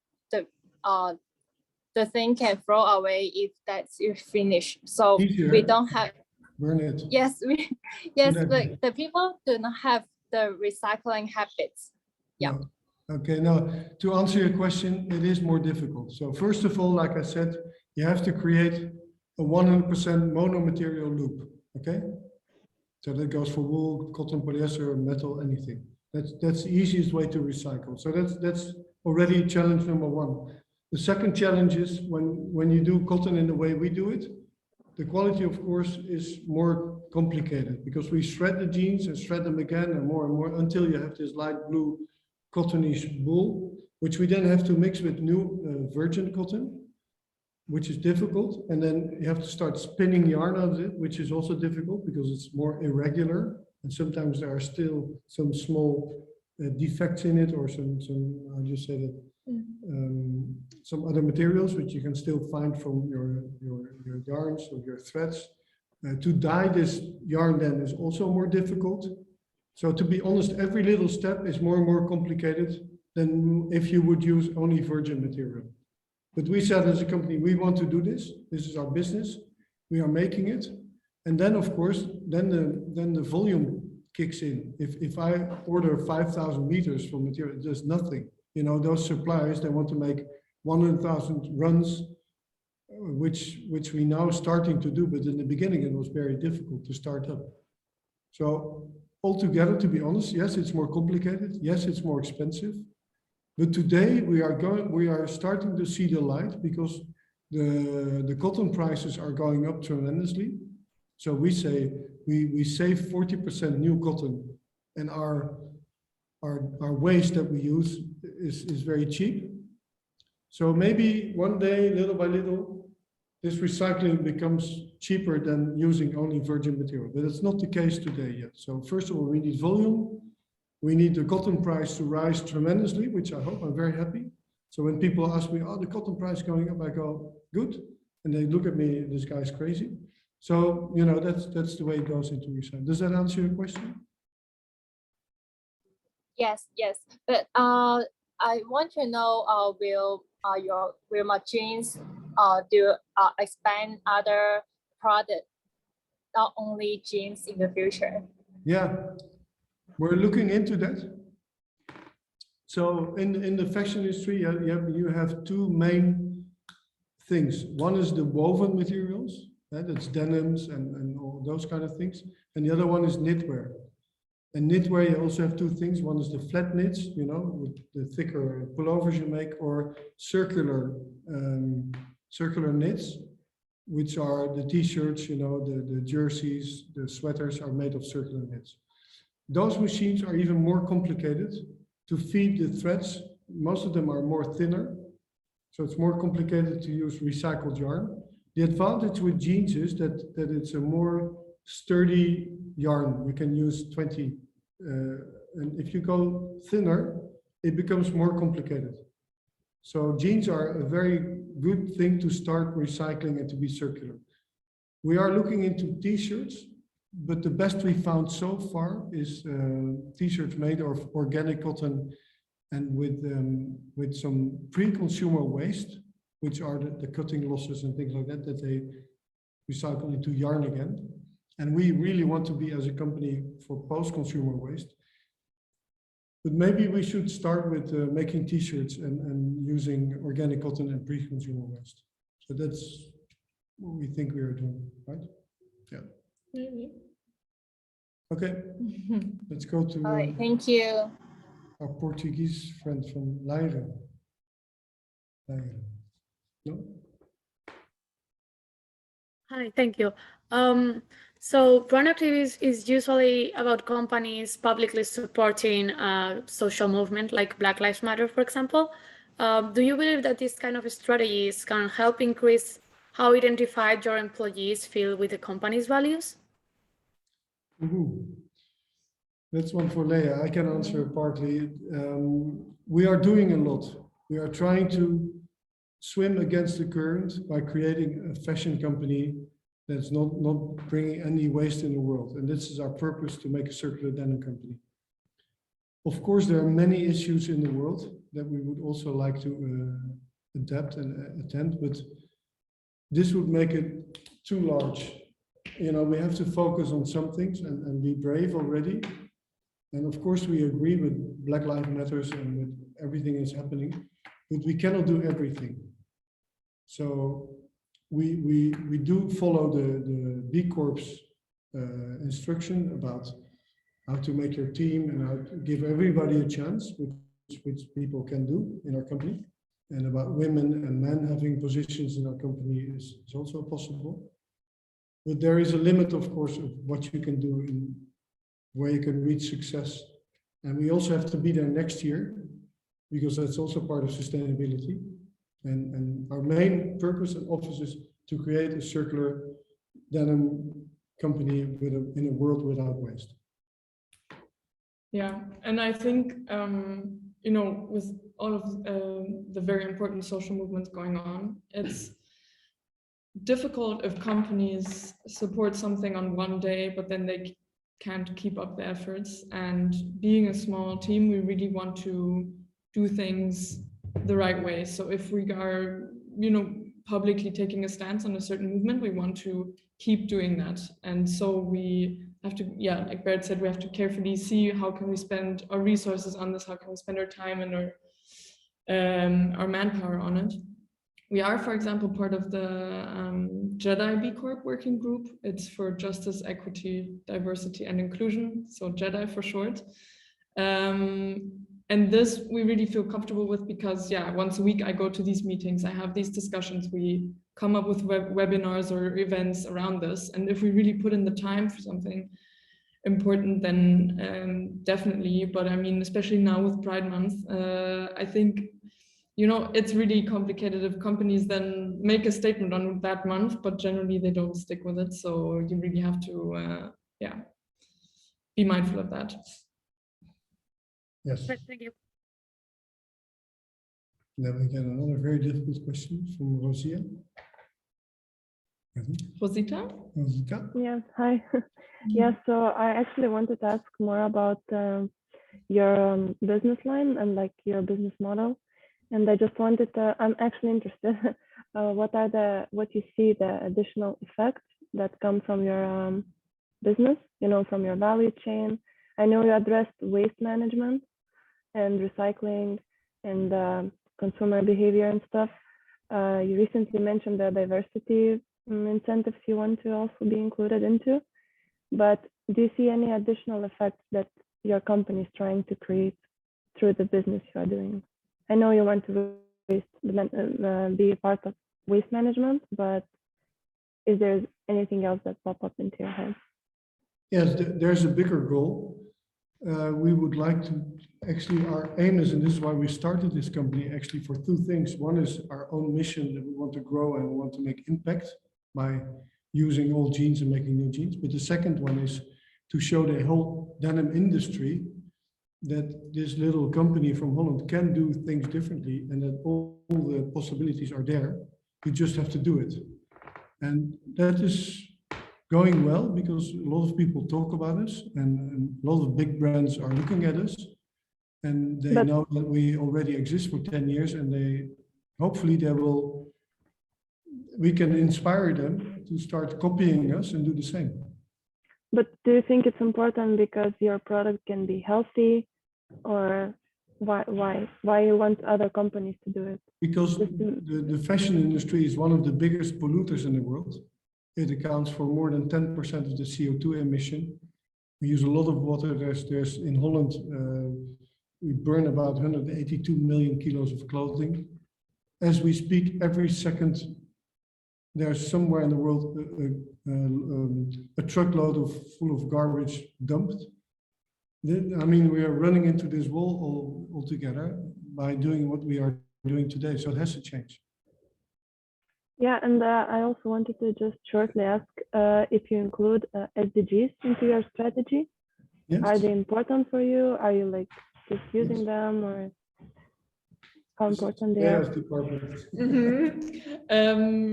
Speaker 12: the thing can throw away if that's finished. So
Speaker 1: Easier.
Speaker 12: we don't have.
Speaker 1: Burn it.
Speaker 12: Yes, but the people do not have the recycling habits. Yeah.
Speaker 1: No. Okay, now to answer your question, it is more difficult. So first of all, like I said, you have to create a 100% mono-material loop. Okay, so that goes for wool, cotton, polyester, metal, anything. That's the easiest way to recycle. So that's already challenge number one. The second challenge is when you do cotton in the way we do it, the quality, of course, is more complicated because we shred the jeans and shred them again and more until you have this light blue cottonish wool, which we then have to mix with new virgin cotton, which is difficult. And then you have to start spinning yarn out of it, which is also difficult because it's more irregular. And sometimes there are still some small defects in it, or some I'll just say that, some other materials which you can still find from your yarns or your threads. To dye this yarn then is also more difficult. So to be honest, every little step is more and more complicated than if you would use only virgin material. But we said as a company, we want to do this. This is our business. We are making it. And then of course, then the volume kicks in. If I order 5,000 meters for material, there's nothing. You know, those suppliers, they want to make 100,000 runs, which we now starting to do, but in the beginning it was very difficult to start up. So altogether, to be honest, yes, it's more complicated. Yes, it's more expensive. But today we are starting to see the light because the cotton prices are going up tremendously. So we say we save 40% new cotton, and our waste that we use is very cheap. So maybe one day, little by little, this recycling becomes cheaper than using only virgin material, but it's not the case today yet. So first of all, we need volume. We need the cotton price to rise tremendously, which I hope. I'm very happy. So when people ask me, oh, the cotton price going up, I go, good. And they look at me, this guy's crazy. So, you know, that's the way it goes into recycling. Does that answer your question?
Speaker 12: Yes. But I want to know, will machines expand other products, not only jeans, in the future?
Speaker 1: Yeah, we're looking into that. So in the fashion industry, you have two main things. One is the woven materials, that's denims and all those kind of things. And the other one is knitwear. And knitwear, you also have two things. One is the flat knits, you know, with the thicker pullovers you make, or circular knits, which are the t-shirts, you know, the jerseys, the sweaters are made of circular knits. Those machines are even more complicated to feed the threads. Most of them are more thinner, so it's more complicated to use recycled yarn. The advantage with jeans is that it's a more sturdy yarn. We can use 20, and if you go thinner, it becomes more complicated. So jeans are a very good thing to start recycling and to be circular. We are looking into t-shirts, but the best we found so far is t-shirts made of organic cotton and with some pre-consumer waste, which are the cutting losses and things like that, that they recycle into yarn again. And we really want to be, as a company, for post-consumer waste. But maybe we should start with making t-shirts and using organic cotton and pre-consumer waste. So that's what we think we are doing, right? Yeah.
Speaker 11: Maybe.
Speaker 1: Okay, let's go to
Speaker 18: All right, thank you.
Speaker 1: our Portuguese friend from Lea. No?
Speaker 14: Hi, thank you. So brand activism is usually about companies publicly supporting social movement like Black Lives Matter, for example. Do you believe that these kind of strategies can help increase how identified your employees feel with the company's values?
Speaker 1: That's one for Lea. I can answer partly. We are doing a lot. We are trying to swim against the current by creating a fashion company that's not bringing any waste in the world. And this is our purpose, to make a circular denim company. Of course, there are many issues in the world that we would also like to adapt and attend, but this would make it too large. You know, we have to focus on some things and be brave already. And of course, we agree with Black Lives Matters and with everything that's happening, but we cannot do everything. So we do follow the B Corp's instruction about how to make your team and how to give everybody a chance, which people can do in our company. And about women and men having positions in our company is also possible. But there is a limit, of course, of what you can do in where you can reach success. And we also have to be there next year, because that's also part of sustainability. And our main purpose and office is to create a circular denim company in a world without waste.
Speaker 11: Yeah, and I think, you know, with all of the very important social movements going on, it's difficult if companies support something on one day, but then they can't keep up the efforts. And being a small team, we really want to do things the right way. So if we are, you know, publicly taking a stance on a certain movement, we want to keep doing that. And so we have to, yeah, like Bert said, we have to carefully see how can we spend our resources on this, how can we spend our time and our manpower on it. We are, for example, part of the JEDI B Corp working group. It's for justice, equity, diversity, and inclusion, so JEDI for short. And this we really feel comfortable with because, yeah, once a week I go to these meetings, I have these discussions, we come up with webinars or events around this. And if we really put in the time for something important, then definitely. But I mean, especially now with Pride Month, I think, you know, it's really complicated if companies then make a statement on that month, but generally they don't stick with it. So you really have to, yeah, be mindful of that.
Speaker 1: Yes.
Speaker 14: Thank you.
Speaker 1: Then we get another very difficult question from Rosia.
Speaker 11: Rosita?
Speaker 1: Rosita?
Speaker 13: Yes, hi. Yeah, so I actually wanted to ask more about your business line and like your business model. And I just wanted to, I'm actually interested, what you see the additional effects that come from your business, you know, from your value chain. I know you addressed waste management and recycling and consumer behavior and stuff. You recently mentioned the diversity incentives you want to also be included into, but do you see any additional effects that your company is trying to create through the business you are doing? I know you want to be a part of waste management, but is there anything else that pop up into your head?
Speaker 1: Yes, there's a bigger goal. We would like to, actually our aim is, and this is why we started this company, actually for two things. One is our own mission that we want to grow and we want to make impact by using old jeans and making new jeans. But the second one is to show the whole denim industry that this little company from Holland can do things differently and that all the possibilities are there. You just have to do it. And that is going well because a lot of people talk about us and a lot of big brands are looking at us and they know that we already exist for 10 years and they hopefully we can inspire them to start copying us and do the same.
Speaker 13: But do you think it's important because your product can be healthy, or why you want other companies to do it?
Speaker 1: Because the fashion industry is one of the biggest polluters in the world. It accounts for more than 10% of the CO2 emission. We use a lot of water. There's in Holland, we burn about 182 million kilos of clothing. As we speak, every second, there's somewhere in the world a truckload full of garbage dumped. I mean, we are running into this wall altogether by doing what we are doing today. So it has to change.
Speaker 13: Yeah, and I also wanted to just shortly ask if you include SDGs into your strategy.
Speaker 1: Yes.
Speaker 13: Are they important for you? Are you like just using them, or how important they are?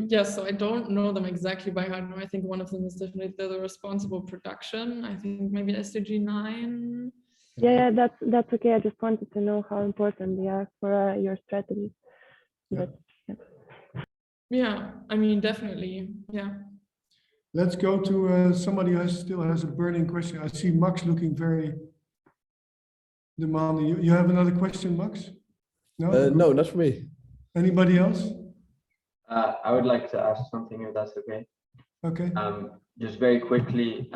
Speaker 11: Yes, so I don't know them exactly by heart. I think one of them is definitely the responsible production. I think maybe SDG 9.
Speaker 13: Yeah, that's okay. I just wanted to know how important they are for your strategy. But,
Speaker 11: yeah, I mean, definitely, yeah.
Speaker 1: Let's go to somebody who still has a burning question. I see Max looking very demanding. You have another question, Max? No,
Speaker 4: no, not for me.
Speaker 1: Anybody else?
Speaker 5: I would like to ask something, if that's okay.
Speaker 1: Okay.
Speaker 5: Just very quickly,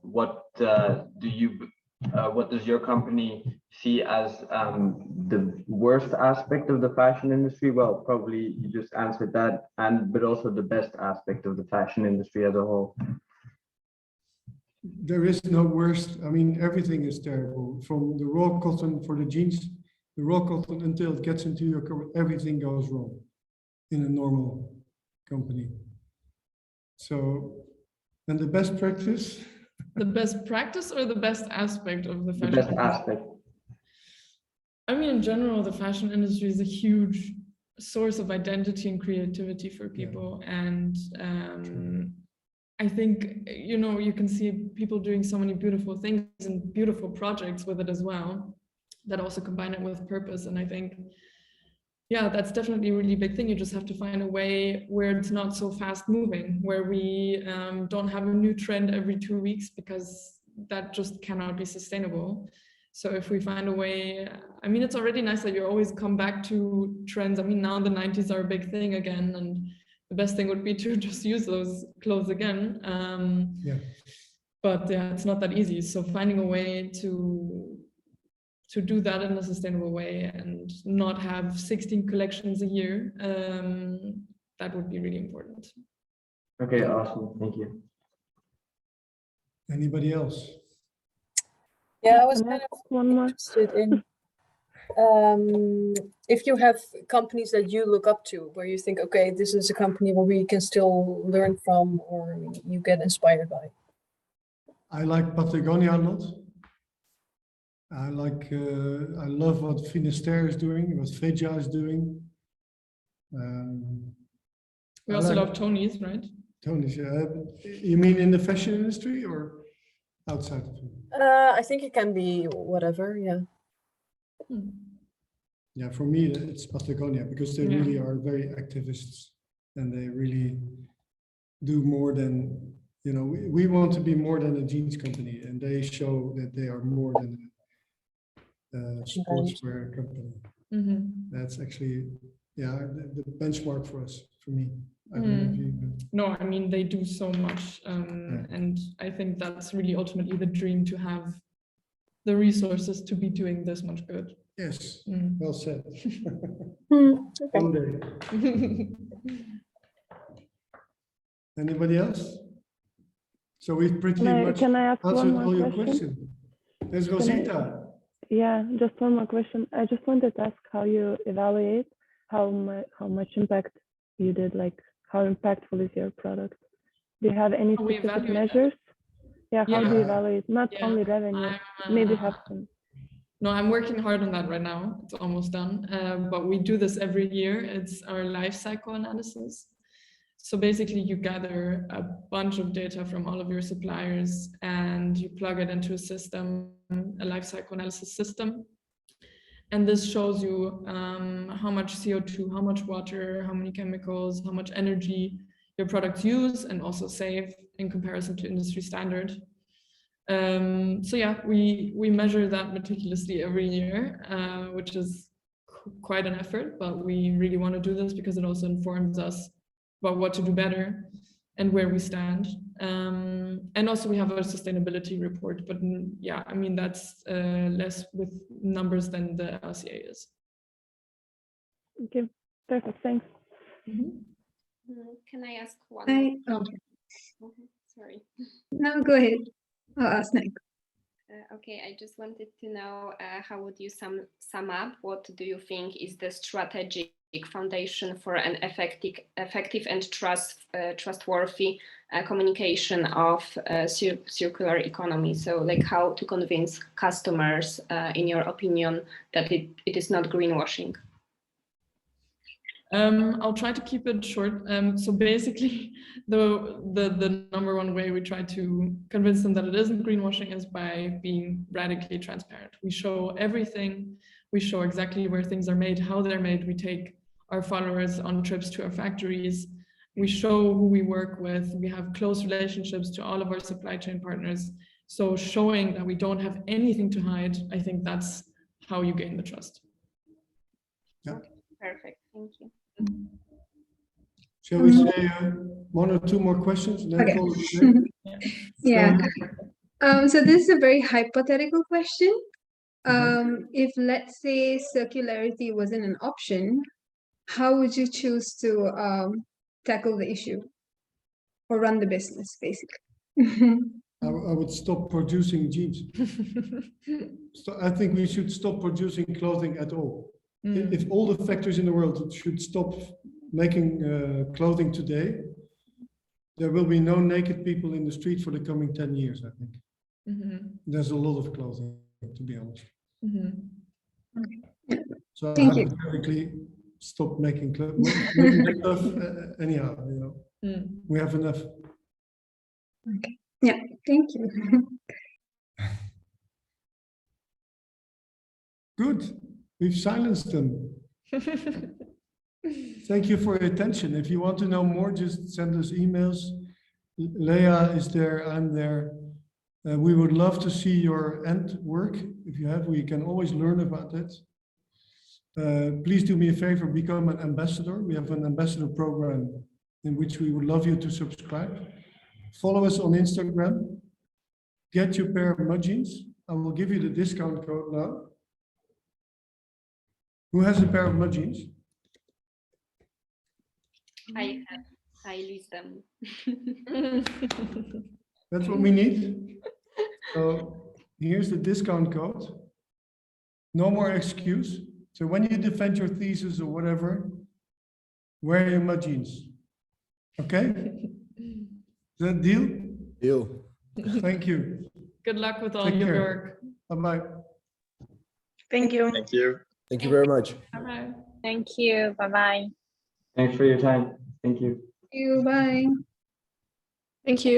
Speaker 5: what does your company see as the worst aspect of the fashion industry? Well, probably you just answered that, but also the best aspect of the fashion industry as a whole.
Speaker 1: There is no worst. I mean, everything is terrible. From the raw cotton for the jeans, the raw cotton until it gets into your cover, everything goes wrong in a normal company. So, and the best practice?
Speaker 11: The best practice or the best aspect of the fashion
Speaker 5: The best
Speaker 11: industry?
Speaker 5: aspect.
Speaker 11: I mean, in general, the fashion industry is a huge source of identity and creativity for people. Yeah. And I think, you know, you can see people doing so many beautiful things and beautiful projects with it as well, that also combine it with purpose. And I think, yeah, that's definitely a really big thing. You just have to find a way where it's not so fast moving, where we don't have a new trend every 2 weeks, because that just cannot be sustainable. So if we find a way, I mean, it's already nice that you always come back to trends. I mean, now the 90s are a big thing again, and the best thing would be to just use those clothes again. But yeah, it's not that easy. So finding a way to do that in a sustainable way and not have 16 collections a year, that would be really important.
Speaker 5: Okay, awesome. Thank you.
Speaker 1: Anybody else?
Speaker 9: Yeah, I was kind of interested in if you have companies that you look up to, where you think, okay, this is a company where we can still learn from, or you get inspired by.
Speaker 1: I like Patagonia a lot. I love what Finisterre is doing, what Veja is doing.
Speaker 11: We also love Tony's, right?
Speaker 1: Tony's, yeah. You mean in the fashion industry or outside of it?
Speaker 9: I think it can be whatever, yeah.
Speaker 1: Yeah, for me, it's Patagonia, because they really are very activists, and they really do more than, you know, we want to be more than a jeans company, and they show that they are more than a sportswear company. That's actually, yeah, the benchmark for us, for me. I don't know if you...
Speaker 11: No, I mean, they do so much. And I think that's really ultimately the dream, to have the resources to be doing this much good.
Speaker 1: Yes, well said.
Speaker 11: Okay.
Speaker 1: One day. Anybody else? So we've pretty much answered all your questions. There's Rosita.
Speaker 13: Yeah, just one more question. I just wanted to ask how you evaluate how much impact you did, like how impactful is your product? Do you have any specific measures? Yeah, how do you evaluate? Not only revenue, maybe have some.
Speaker 11: No, I'm working hard on that right now. It's almost done. But we do this every year. It's our life cycle analysis. So basically you gather a bunch of data from all of your suppliers and you plug it into a system, a life cycle analysis system. And this shows you how much CO2, how much water, how many chemicals, how much energy your products use and also save in comparison to industry standard. So yeah, we measure that meticulously every year, which is quite an effort, but we really want to do this because it also informs us about what to do better and where we stand. And also we have a sustainability report, but yeah, I mean, that's less with numbers than the LCA is.
Speaker 13: Okay, perfect, thanks.
Speaker 7: Can I ask one? Sorry.
Speaker 2: No, go ahead. I'll ask next.
Speaker 7: Okay, I just wanted to know how would you sum up? What do you think is the strategic foundation for an effective and trustworthy communication of circular economy? So, like, how to convince customers, in your opinion, that it is not greenwashing?
Speaker 11: I'll try to keep it short. So basically, the number one way we try to convince them that it isn't greenwashing is by being radically transparent. We show everything. We show exactly where things are made, how they're made. We take our followers on trips to our factories. We show who we work with. We have close relationships to all of our supply chain partners. So showing that we don't have anything to hide, I think that's how you gain the trust.
Speaker 1: Yeah.
Speaker 7: Perfect, thank you.
Speaker 1: Shall we say one or two more questions? And then
Speaker 2: Okay.
Speaker 1: call it a day?
Speaker 2: Yeah. So this is a very hypothetical question. If, let's say, circularity wasn't an option, how would you choose to tackle the issue or run the business, basically?
Speaker 1: I would stop producing jeans. So I think we should stop producing clothing at all. If all the factories in the world should stop making clothing today, there will be no naked people in the street for the coming 10 years, I think. There's a lot of clothing, to be honest. So
Speaker 2: Thank you.
Speaker 1: hypothetically, stop making stuff anyhow, you know. We have enough.
Speaker 2: Okay. Yeah, thank you.
Speaker 1: Good. We've silenced them. Thank you for your attention. If you want to know more, just send us emails. Lea is there, I'm there. We would love to see your end work. If you have, we can always learn about it. Please do me a favor, become an ambassador. We have an ambassador program in which we would love you to subscribe. Follow us on Instagram. Get your pair of mud jeans. I will give you the discount code now. Who has a pair of mud jeans?
Speaker 7: I lease them.
Speaker 1: That's what we need. So here's the discount code. No more excuse. So when you defend your thesis or whatever, wear your mud jeans. Okay? Is that deal?
Speaker 4: Deal.
Speaker 11: Thank you. Good luck with all your work.
Speaker 1: Bye-bye.
Speaker 16: Thank you.
Speaker 6: Thank you.
Speaker 4: Thank you very much.
Speaker 11: Bye-bye.
Speaker 12: Thank you. Bye-bye.
Speaker 5: Thanks for your time. Thank you.
Speaker 2: Thank you. Bye.
Speaker 17: Thank you.